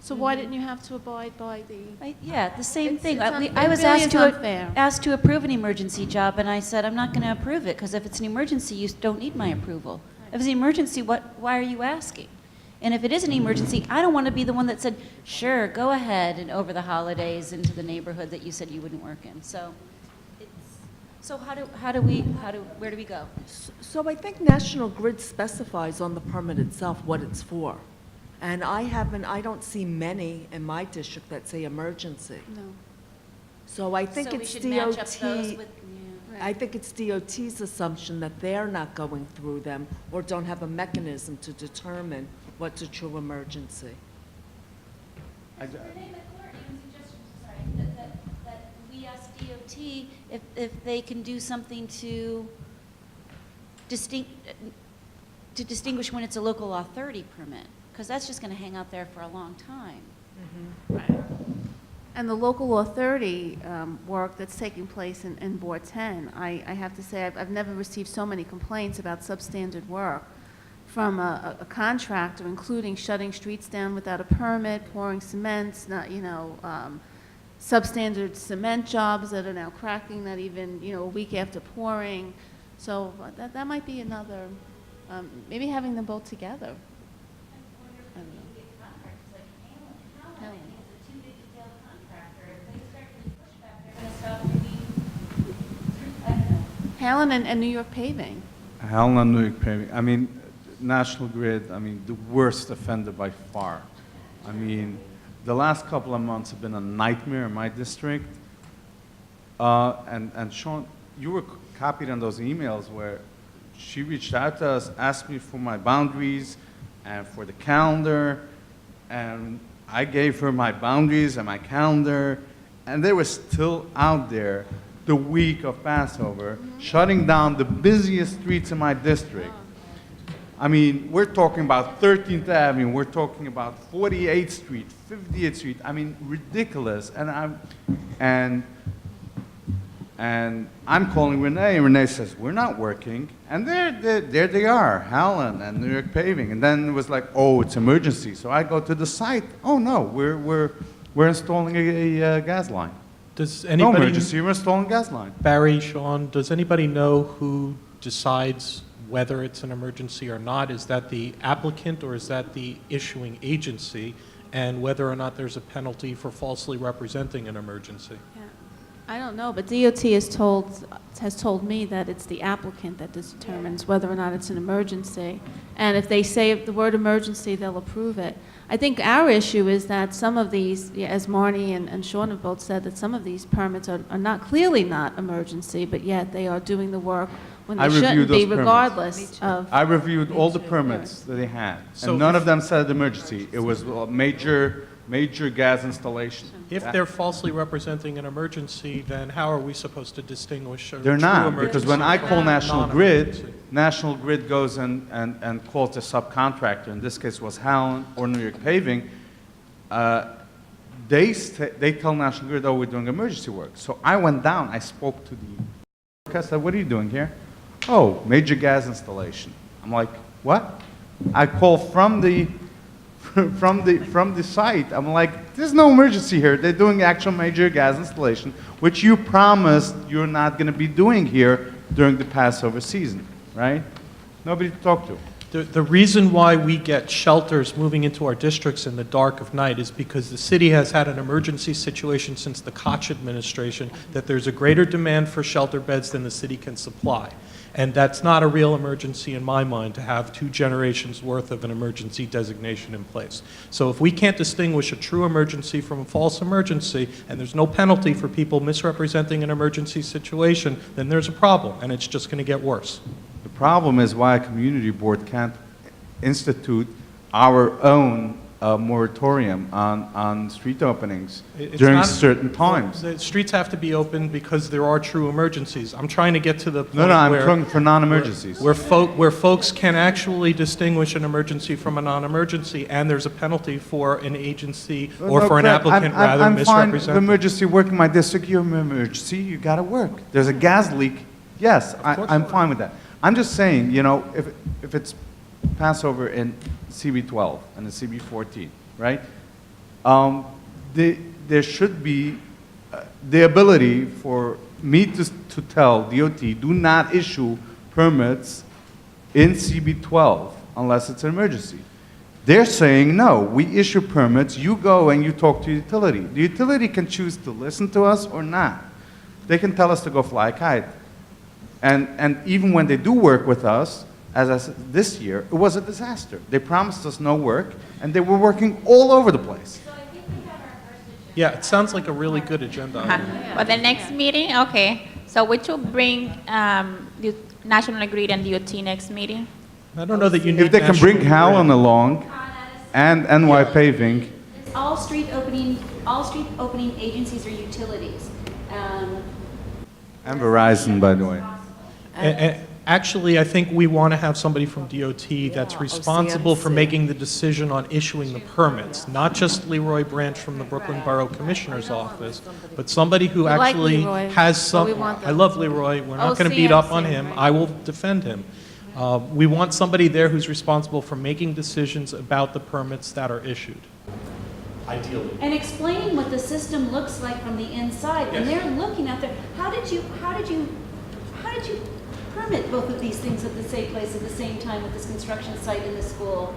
So why didn't you have to abide by the... Yeah, the same thing. It I was really is unfair. asked to approve an emergency job, and I said, I'm not going to approve it, because if it's an emergency, you don't need my approval. If it's an emergency, why are you asking? And if it is an emergency, I don't want to be the one that said, sure, go ahead, and over the holidays into the neighborhood that you said you wouldn't work in. So, where do we go? So I think National Grid specifies on the permit itself what it's for. And I don't see many in my district that say emergency. No. So I think So we it's should match up DOT, those with- I think it's DOT's assumption that they're not going through them or don't have a mechanism to determine what's a true emergency. That we ask DOT if they can do something to distinguish when it's a local law 30 permit, because that's just going to hang out there for a long time. Right. And the local law 30 work that's taking place in Board 10, I have to say I've never received so many complaints about substandard work from a contractor, including shutting streets down without a permit, pouring cement, substandard cement jobs that are now cracking, not even a week after pouring. So that might be another, maybe having them both together. I don't know. Helen and New York Paving. Helen and New York Paving. I mean, National Grid, I mean, the worst offender by far. I mean, the last couple of months have been a nightmare in my district. And Sean, you were copied on those emails where she reached out to us, asked me for my boundaries and for the calendar, and I gave her my boundaries and my calendar, and they were still out there the week of Passover, shutting down the busiest streets in my district. I mean, we're talking about 13th Avenue, we're talking about 48th Street, 58th Street, I mean, ridiculous. And I'm calling Renee, and Renee says, we're not working. And there they are, Helen and New York Paving. And then it was like, oh, it's emergency. So I go to the site. Oh, no, we're We're installing a gas line. Does No anybody? emergency, we're installing a gas line. Barry, Sean, does anybody know who decides whether it's an emergency or not? Is that the applicant or is that the issuing agency? And whether or not there's a penalty for falsely representing an emergency? Yeah. I don't know, but DOT has told me that it's the applicant that determines whether or not it's an emergency. And if they say the word emergency, they'll approve it. I think our issue is that some of these, yeah, as Marnie and Sean have both said, that some of these permits are not clearly not emergency, but yet they are doing the work when they shouldn't be, regardless of. I reviewed all the permits that they had, So and none of them said emergency. It was a major gas installation. If they're falsely representing an emergency, then how are we supposed to distinguish a They're true not, emergency because when I from call a National non-emergency? Grid, National Grid goes and calls the subcontractor, in this case was Howland or New York Paving, they tell National Grid, oh, we're doing emergency work. So I went down, I spoke to the, I said, what are you doing here? Oh, major gas installation. I'm like, what? I call from the site. I'm like, there's no emergency here. They're doing actual major gas installation, which you promised you're not going to be doing here during the Passover season, right? Nobody to talk to. The reason why we get shelters moving into our districts in the dark of night is because the city has had an emergency situation since the Koch administration that there's a greater demand for shelter beds than the city can supply. And that's not a real emergency in my mind to have 2 generations worth of an emergency designation in place. So if we can't distinguish a true emergency from a false emergency, and there's no penalty for people misrepresenting an emergency situation, then there's a problem, and it's just going to get worse. The problem is why a community board can't institute our own moratorium on street openings during certain times. The streets have to be open because there are true emergencies. I'm trying to get to the point No, I'm where, talking for non-emergencies. where folks can actually distinguish an emergency from a non-emergency, and there's a penalty for an agency or for an applicant rather I'm fine with misrepresenting. emergency work in my district. You're an emergency, you got to work. There's a gas leak. Yes, I'm fine with that. I'm just saying, you know, if it's Passover in CB12 and the CB14, right? There should be the ability for me to tell DOT, do not issue permits in CB12 unless it's an emergency. They're saying, no, we issue permits, you go and you talk to utility. The utility can choose to listen to us or not. They can tell us to go fly a kite. And even when they do work with us, as I said, this year, it was a disaster. They promised us no work, and they were working all over the place. Yeah, it sounds like a really good agenda. For the next meeting, okay. So we should bring the National Grid and DOT next meeting? I don't know that you need. If they can bring Howland along and NY Paving, All street opening agencies or utilities. and Verizon, by the way. Actually, I think we want to have somebody from DOT that's responsible for making the decision on issuing the permits, not just Leroy Branch from the Brooklyn Borough Commissioner's office, but somebody who We like actually Leroy, has so we some, want I them. love Leroy, we're not going to beat up on him, I will defend him. We want somebody there who's responsible for making decisions about the permits that are issued, ideally. And explaining what the system looks like from the inside. When they're looking out there, how did you permit both of these things at the same place at the same time with this construction site in the school?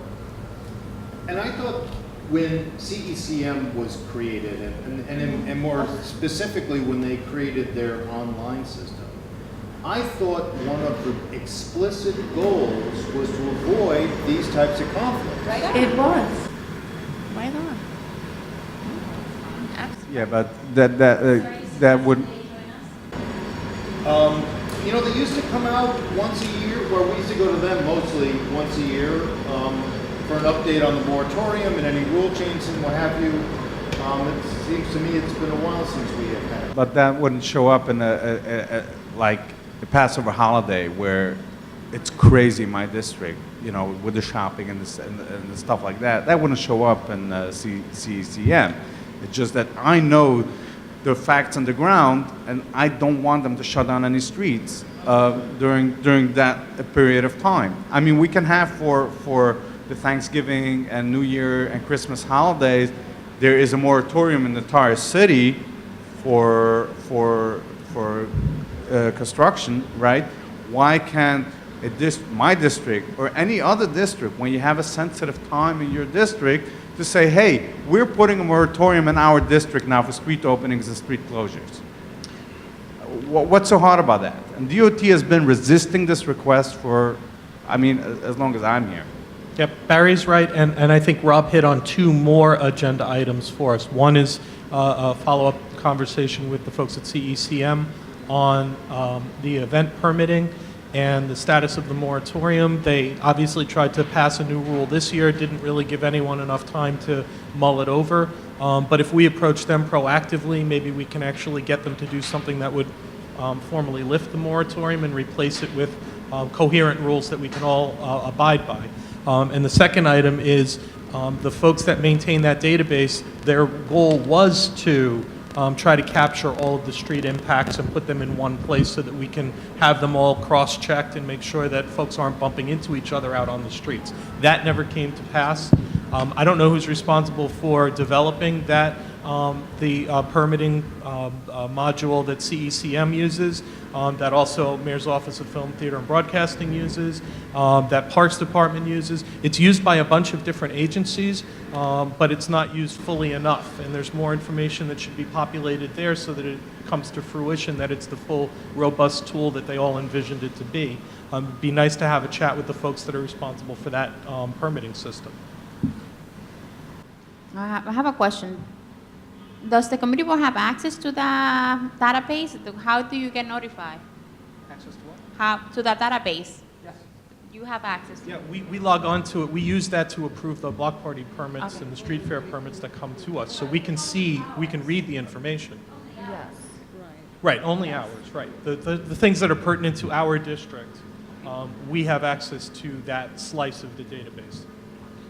And I thought when CECM was created, and more specifically when they created their online system, I thought one of the explicit goals was to avoid these types of conflicts. It was. Right on. Yeah, but that would. You know, they used to come out once a year, where we used to go to them mostly once a year for an update on the moratorium and any rule changes and what have you. It seems to me it's been a while since we have had. But that wouldn't show up in like the Passover holiday where it's crazy in my district, you know, with the shopping and the stuff like that. That wouldn't show up in CECM. It's just that I know the facts on the ground, and I don't want them to shut down any streets during that period of time. I mean, we can have for the Thanksgiving and New Year and Christmas holidays, there is a moratorium in the entire city for construction, right? Why can't my district or any other district, when you have a sensitive time in your district, to say, hey, we're putting a moratorium in our district now for street openings and street closures? What's so hard about that? And DOT has been resisting this request for, I mean, as long as I'm here. Yep, Barry's right, and I think Rob hit on two more agenda items for us. One is a follow-up conversation with the folks at CECM on the event permitting and the status of the moratorium. They obviously tried to pass a new rule this year, didn't really give anyone enough time to mull it over. But if we approach them proactively, maybe we can actually get them to do something that would formally lift the moratorium and replace it with coherent rules that we can all abide by. And the second item is the folks that maintain that database, their goal was to try to capture all of the street impacts and put them in one place so that we can have them all cross-checked and make sure that folks aren't bumping into each other out on the streets. That never came to pass. I don't know who's responsible for developing that, the permitting module that CECM uses, that also Mayor's Office of Film, Theater, and Broadcasting uses, that Parks Department uses. It's used by a bunch of different agencies, but it's not used fully enough, and there's more information that should be populated there so that it comes to fruition, that it's the full, robust tool that they all envisioned it to be. It'd be nice to have a chat with the folks that are responsible for that permitting system. I have a question. Does the community board have access to the database? How do you get notified? Access to what? How, to the database? Yes. You have access to Yeah, it? we log on to it. We use that to approve the block party permits and the street fair permits that come to us. So we can see, we can read the information. Yes, right. Right, only ours, right. The things that are pertinent to our district, we have access to that slice of the database.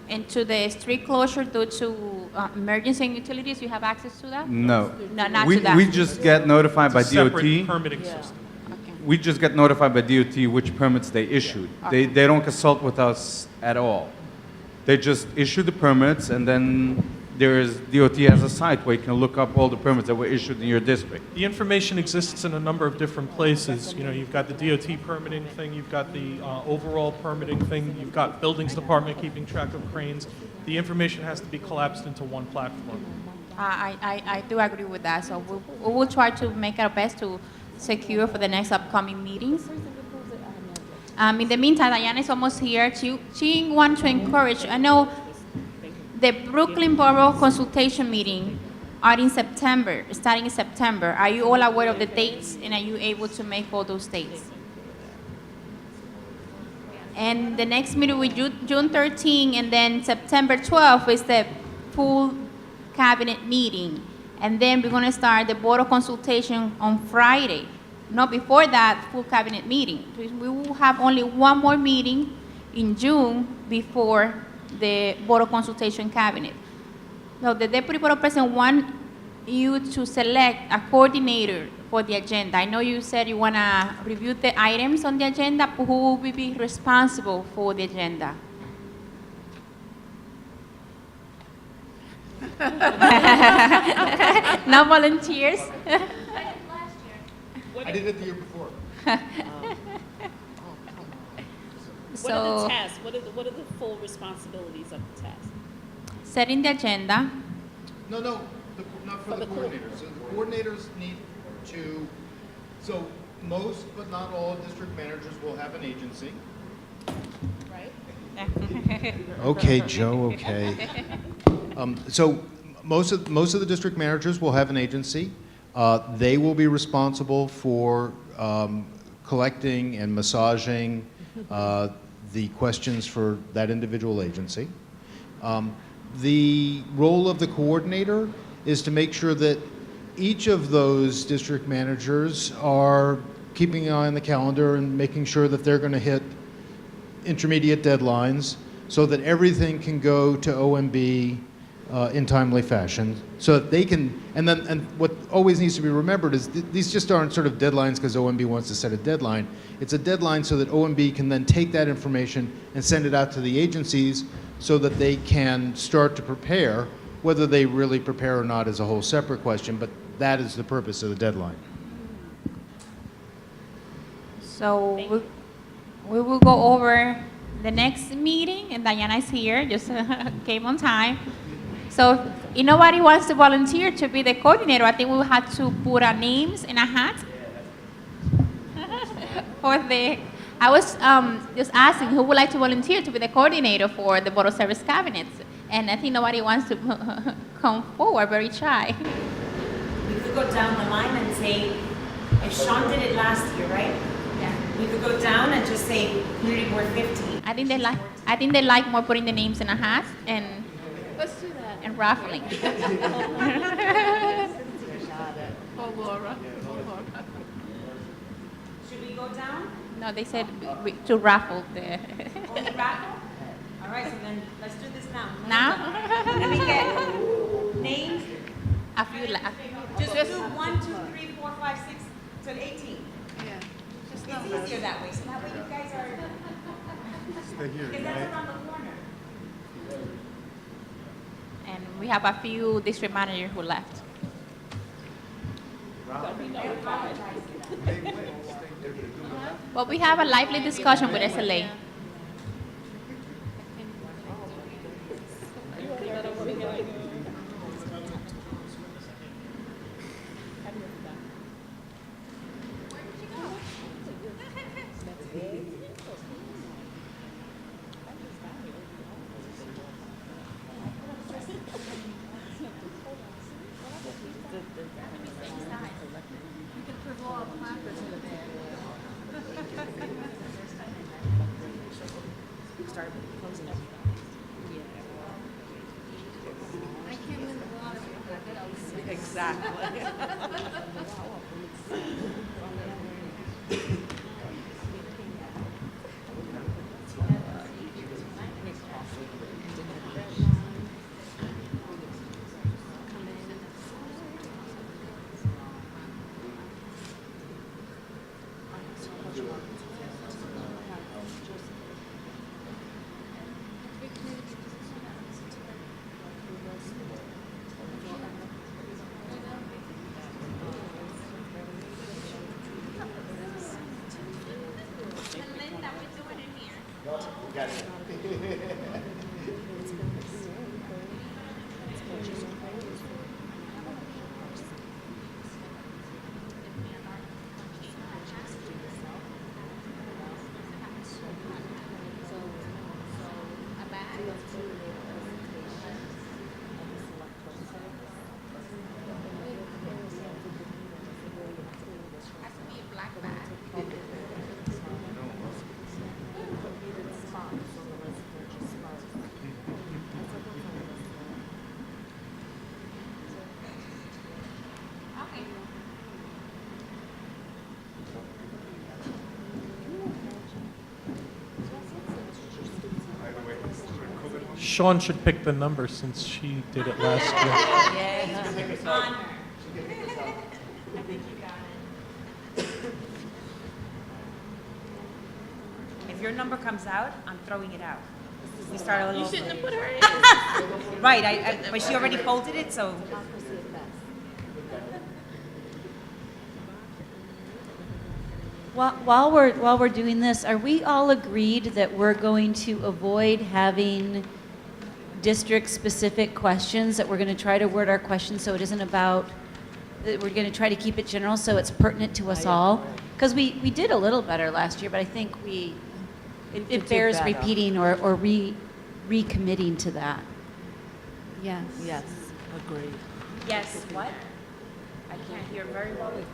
And to the street closure due to emergency and utilities, you have access to that? No. No, not we, to that. we just get notified by It's a DOT. separate permitting system. We just get notified by DOT which permits they issued. They don't consult with us at all. They just issue the permits, and then DOT has a site where you can look up all the permits that were issued in your district. The information exists in a number of different places. You know, you've got the DOT permitting thing, you've got the overall permitting thing, you've got buildings department keeping track of cranes. The information has to be collapsed into one platform. I do agree with that. So we will try to make our best to secure for the next upcoming meetings. In the meantime, Diana is almost here. She wants to encourage, I know the Brooklyn Borough consultation meeting are in September, starting in September. Are you all aware of the dates, and are you able to make all those dates? And the next meeting will be June 13, and then September 12 is the full cabinet meeting. And then we're going to start the Borough consultation on Friday. Not before that, full cabinet meeting. We will have only one more meeting in June before the Borough consultation cabinet. So the Deputy Borough President wants you to select a coordinator for the agenda. I know you said you want to review the items on the agenda, but who will be responsible for the agenda? No volunteers? I did it the year before. What are the tasks? What are the full responsibilities of the task? Setting the agenda. No, not for the coordinators. So the coordinators need to, so most but not all district managers will have an agency. Right? Okay, Joe, okay. So most of the district managers will have an agency. They will be responsible for collecting and massaging the questions for that individual agency. The role of the coordinator is to make sure that each of those district managers are keeping an eye on the calendar and making sure that they're going to hit intermediate deadlines so that everything can go to OMB in timely fashion, so that they can, and what always needs to be remembered is these just aren't sort of deadlines because OMB wants to set a deadline. It's a deadline so that OMB can then take that information and send it out to the agencies so that they can start to prepare Whether they really prepare or not is a whole separate question, but that is the purpose of the deadline. So we will go over the next meeting, and Diana is here, just came on time. So if nobody wants to volunteer to be the coordinator, I think we will have to put our names in a hat. I was just asking who would like to volunteer to be the coordinator for the Borough Service Cabinets, and I think nobody wants to come forward, very shy. We could go down the line and say, if Sean did it last year, right? Yeah. We could go down and just say Community Board 15. I think they like more putting the names in a hat and Let's do that. and raffling. Oh, Laura. Should we go down? No, they said to raffle the. Only raffle? All right, so then let's do this now. Now? Let me get names. A few Just do 1, 2, 3, 4, 5, 6 till 18. Yeah. Just It's easier that way, so that way you guys are, because that's around the corner. And we have a few district managers who left. But we have a lively discussion with SLA. Sean should pick the number since she did it last year. Yes, honor. I think you got it. If your number comes out, I'm throwing it out. We start a little. You shouldn't have put her in. Right, but she already folded it, so. While we're doing this, are we all agreed that we're going to avoid having district-specific questions, that we're going to try to word our questions so it isn't about, that we're going to try to keep it general so it's pertinent to us all? Because we did a little better last year, but I think it bears repeating or recommitting to that. Yes. Yes, agreed. Yes, what? I can't hear very well with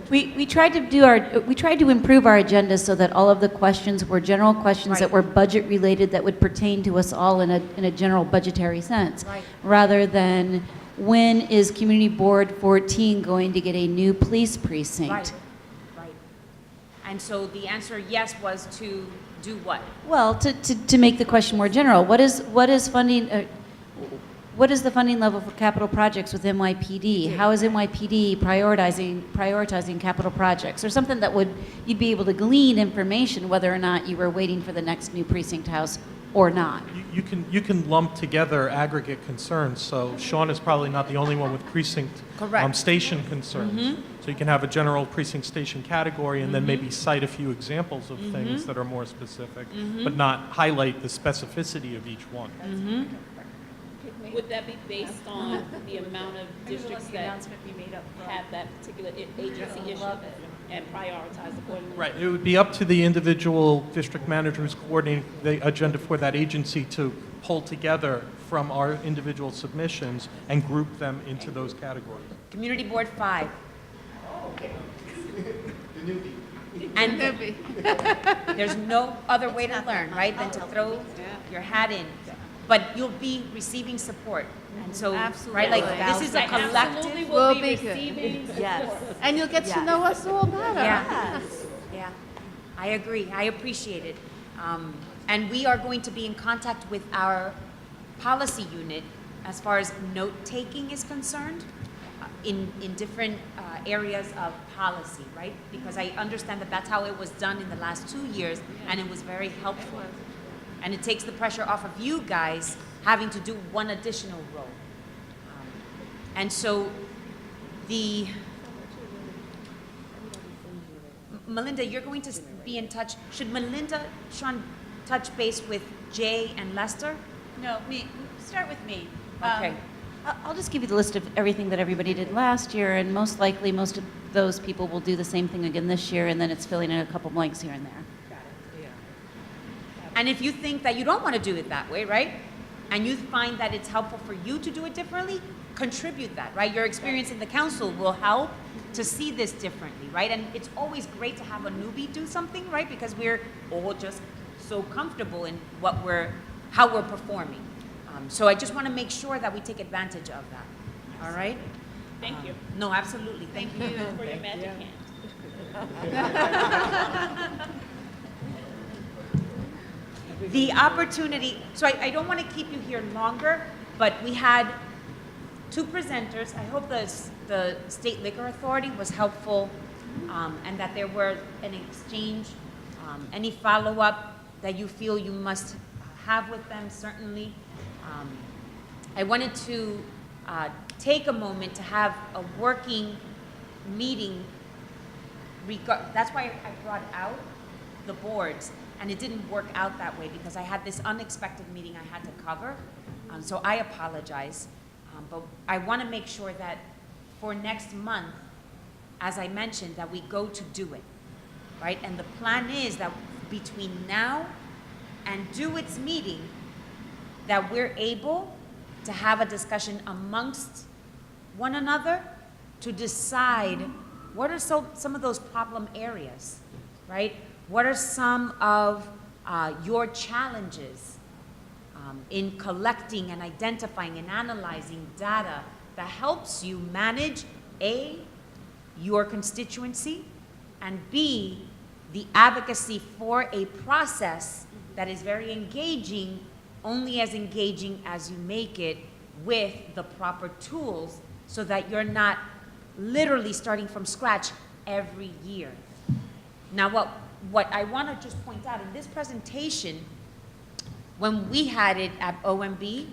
the. We tried to improve our agenda so that all of the questions were general questions that were budget related, that would pertain to us all in a general budgetary sense. Right. Rather than when is Community Board 14 going to get a new police precinct? Right, right. And so the answer yes was to do what? Well, to make the question more general, what is funding? What is the funding level for capital projects with NYPD? How is NYPD prioritizing capital projects? Or something that you'd be able to glean information whether or not you were waiting for the next new precinct house or not? You can lump together aggregate concerns, so Sean is probably not the only one with precinct Correct. station concerns. So you can have a general precinct station category and then maybe cite a few examples of things that are more specific, but not highlight the specificity of each one. Would that be based on the amount of districts that have that particular agency issue and prioritize accordingly? Right, it would be up to the individual district manager who's coordinating the agenda for that agency to pull together from our individual submissions and group them into those categories. Community Board 5. The newbie. And there's no other way to learn, right, than to throw your hat in. But you'll be receiving support. And so, right, like, this is a collective. We'll be receiving Yes. support. And you'll get to know us all better. Yeah. Yeah, I agree. I appreciate it. And we are going to be in contact with our policy unit as far as note-taking is concerned in different areas of policy, right? Because I understand that that's how it was done in the last 2 years, and it was very helpful. And it takes the pressure off of you guys having to do one additional role. And so Melinda, you're going to be in touch. Should Melinda, Sean, touch base with Jay and Lester? No, start with me. Okay. I'll just give you the list of everything that everybody did last year, and most likely, most of those people will do the same thing again this year, and then it's filling in a couple blanks here and there. And if you think that you don't want to do it that way, right? And you find that it's helpful for you to do it differently, contribute that, right? Your experience in the council will help to see this differently, right? And it's always great to have a newbie do something, right? Because we're all just so comfortable in how we're performing. So I just want to make sure that we take advantage of that. All right? Thank you. No, absolutely. Thank you. For your magic hand. The opportunity, so I don't want to keep you here longer, but we had 2 presenters. I hope the State Liquor Authority was helpful, and that there were an exchange. Any follow-up that you feel you must have with them, certainly. I wanted to take a moment to have a working meeting. That's why I brought out the boards. And it didn't work out that way because I had this unexpected meeting I had to cover. So I apologize. But I want to make sure that for next month, as I mentioned, that we go to do it, right? And the plan is that between now and DeWitt's meeting, that we're able to have a discussion amongst one another to decide what are some of those problem areas, right? What are some of your challenges in collecting and identifying and analyzing data that helps you manage, A, your constituency, and B, the advocacy for a process that is very engaging, only as engaging as you make it with the proper tools so that you're not literally starting from scratch every year. Now, what I want to just point out in this presentation, when we had it at OMB,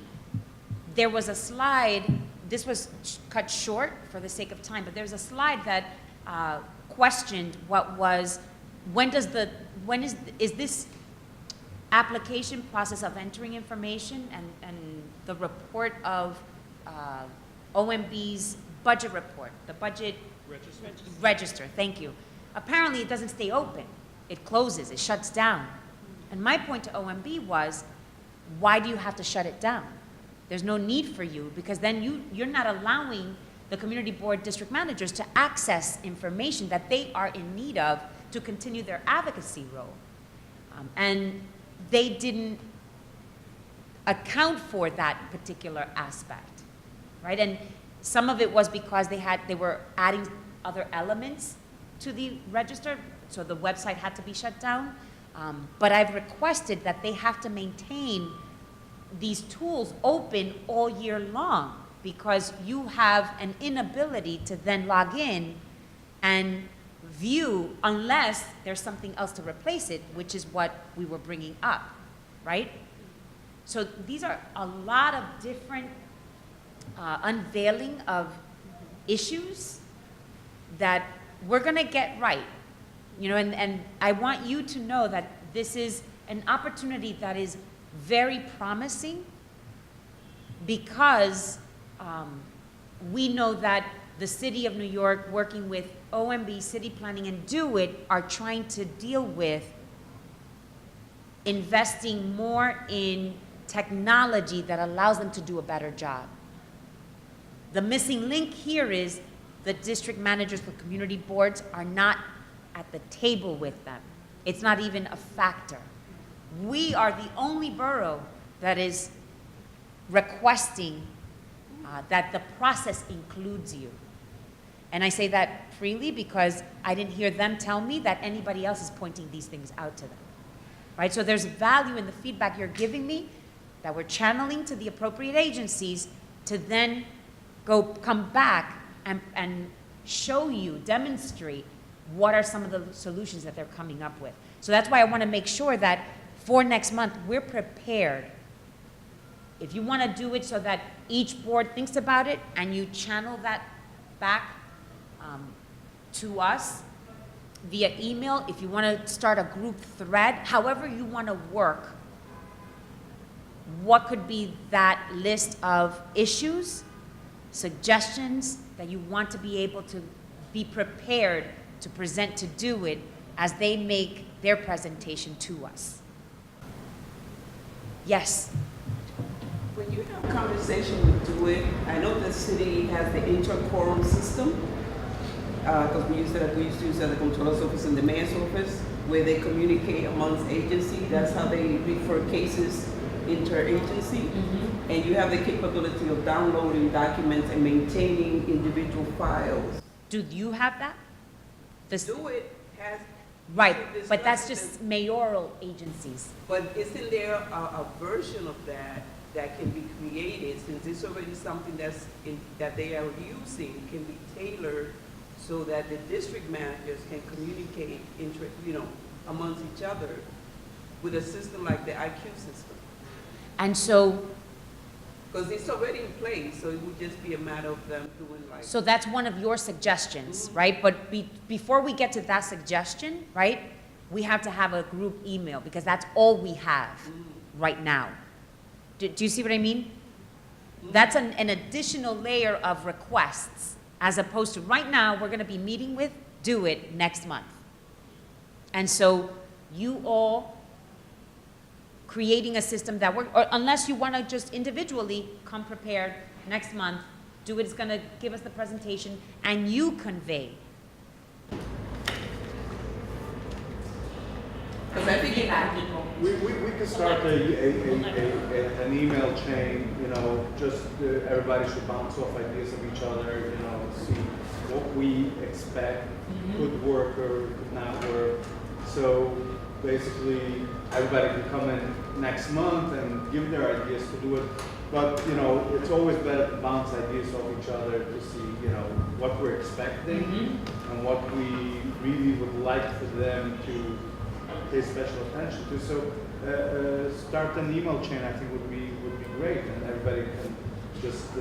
there was a slide, this was cut short for the sake of time, but there's a slide that questioned is this application process of entering information and the report of OMB's budget report, the budget register, thank you. Apparently it doesn't stay open. It closes, it shuts down. And my point to OMB was, why do you have to shut it down? There's no need for you, because then you're not allowing the community board district managers to access information that they are in need of to continue their advocacy role. And they didn't account for that particular aspect, right? And some of it was because they were adding other elements to the register, so the website had to be shut down. But I've requested that they have to maintain these tools open all year long, because you have an inability to then log in and view unless there's something else to replace it, which is what we were bringing up, right? So these are a lot of different unveiling of issues that we're going to get right. You know, and I want you to know that this is an opportunity that is very promising because we know that the City of New York, working with OMB, City Planning, and Do It, are trying to deal with investing more in technology that allows them to do a better job. The missing link here is the district managers for community boards are not at the table with them. It's not even a factor. We are the only borough that is requesting that the process includes you. And I say that freely because I didn't hear them tell me that anybody else is pointing these things out to them. Right? So there's value in the feedback you're giving me that we're channeling to the appropriate agencies to then come back and show you, demonstrate what are some of the solutions that they're coming up with. So that's why I want to make sure that for next month, we're prepared. If you want to do it so that each board thinks about it and you channel that back to us via email, if you want to start a group thread, however you want to work, what could be that list of issues, suggestions that you want to be able to be prepared to present to Do It as they make their presentation to us. Yes? When you have conversation with Do It, I know the city has the interquorum system, because we used to use it at the Comptroller's office and the mayor's office, where they communicate amongst agency. That's how they refer cases interagency. And you have the capability of downloading documents and maintaining individual files. Do you have that? Do It has. Right, but that's just mayoral agencies. But isn't there a version of that can be created, since it's already something that they are using, can be tailored so that the district managers can communicate amongst each other with a system like the IQ system? And so, because it's already in place, so it would just be a matter of them doing like. so that's one of your suggestions, right? But before we get to that suggestion, right, we have to have a group email because that's all we have right now. Do you see what I mean? That's an additional layer of requests as opposed to right now, we're going to be meeting with Do It next month. And so you all creating a system that works, or unless you want to just individually come prepared next month, Do It is going to give us the presentation and you convey. Because I think we could start an email chain, just everybody should bounce off ideas of each other, see what we expect could work or could not work. So basically, everybody can come in next month and give their ideas to do it. But, it's always better to bounce ideas off each other to see, what we're expecting and what we really would like for them to pay special attention to. So start an email chain, I think, would be great, and everybody can just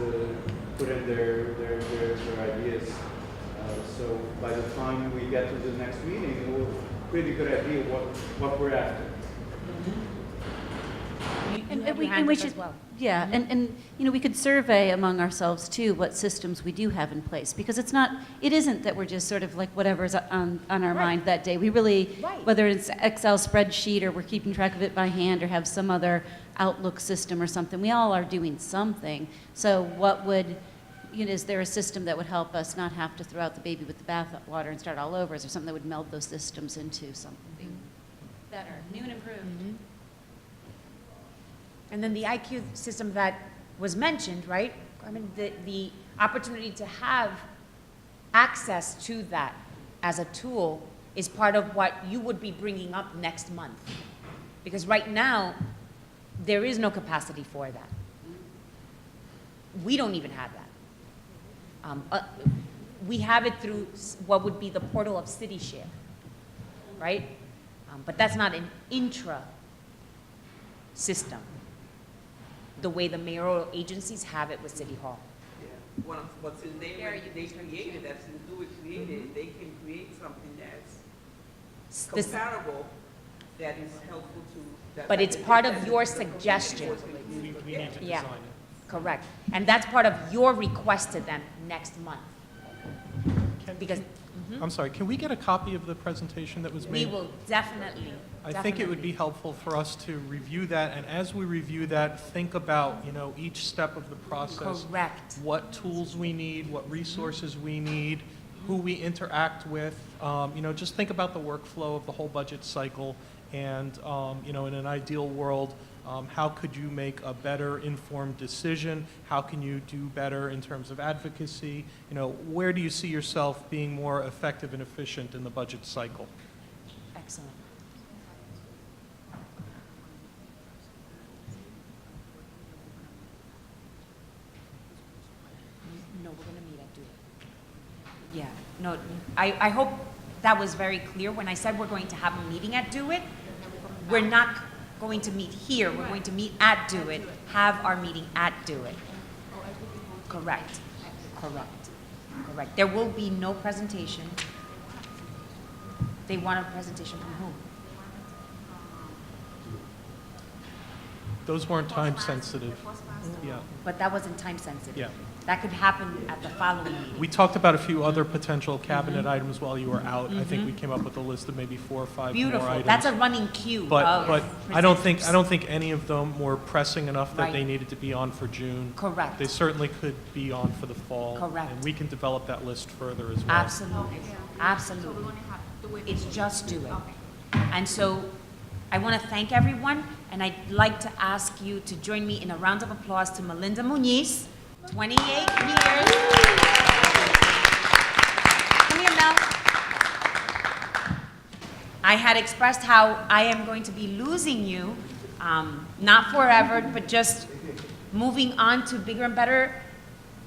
put in their ideas. So by the time we get to the next meeting, we'll have a pretty good idea what we're after. And we should, yeah, and we could survey among ourselves too what systems we do have in place, because it isn't that we're just sort of like whatever's on our mind that day. We really, whether it's Excel spreadsheet or we're keeping track of it by hand or have some other Outlook system or something, we all are doing something. So what would, is there a system that would help us not have to throw out the baby with the bathwater and start all over? Is there something that would meld those systems into something better, new and improved? And then the IQ system that was mentioned, right? I mean, the opportunity to have access to that as a tool is part of what you would be bringing up next month. Because right now, there is no capacity for that. We don't even have that. We have it through what would be the portal of CityShare, right? But that's not an intra system. the way the mayoral agencies have it with City Hall. But since they created, that since do it created, they can create something that's This- comparable, that is helpful to. that- But it's that- part of that- your that- suggestion. We need to Yeah. design it. Correct. And that's part of your request to them next month. Because I'm sorry, can we get a copy of the presentation that was we made? will definitely, I think it would be helpful for us to review that, and as we review that, think about, each step of the process. Correct. What tools we need, what resources we need, who we interact with. Just think about the workflow of the whole budget cycle, and, in an ideal world, how could you make a better informed decision? How can you do better in terms of advocacy? Where do you see yourself being more effective and efficient in the budget cycle? excellent. No, we're gonna meet at Do It. Yeah, no, I hope that was very clear. When I said we're going to have a meeting at Do It, we're not going to meet here, we're going to meet at Do It, have our meeting at Do It. Correct, correct, correct. There will be no presentation. They want a presentation from whom? Those weren't time sensitive. Yeah. But that wasn't time sensitive. Yeah. That could happen at the following meeting. We talked about a few other potential cabinet items while you were out. I think we came up with a list of maybe 4 or 5 more Beautiful, items. that's a running queue But of I don't presenters. think any of them were pressing enough that they Right. needed to be on for June. Correct. They certainly could be on for the fall. Correct. And we can develop that list further as well. Absolutely, absolutely. It's just Do It. And so I want to thank everyone, and I'd like to ask you to join me in a round of applause to Melinda Muniz, 28 years. Come here, Mel. I had expressed how I am going to be losing you, not forever, but just moving on to bigger and better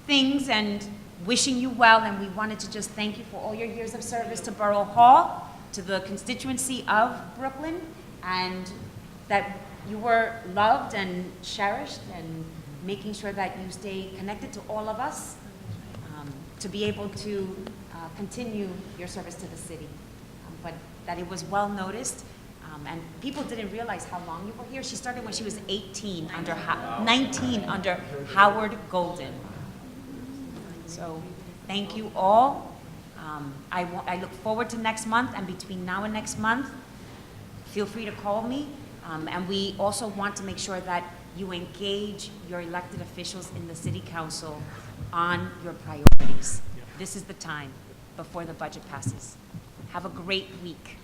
things and wishing you well. And we wanted to just thank you for all your years of service to Borough Hall, to the constituency of Brooklyn, and that you were loved and cherished, and making sure that you stay connected to all of us, to be able to continue your service to the city. But that it was well noticed, and people didn't realize how long you were here. She started when she was 19 under Howard Golden. So thank you all. I look forward to next month, and between now and next month, feel free to call me. And we also want to make sure that you engage your elected officials in the city council on your priorities. This is the time before the budget passes. Have a great week.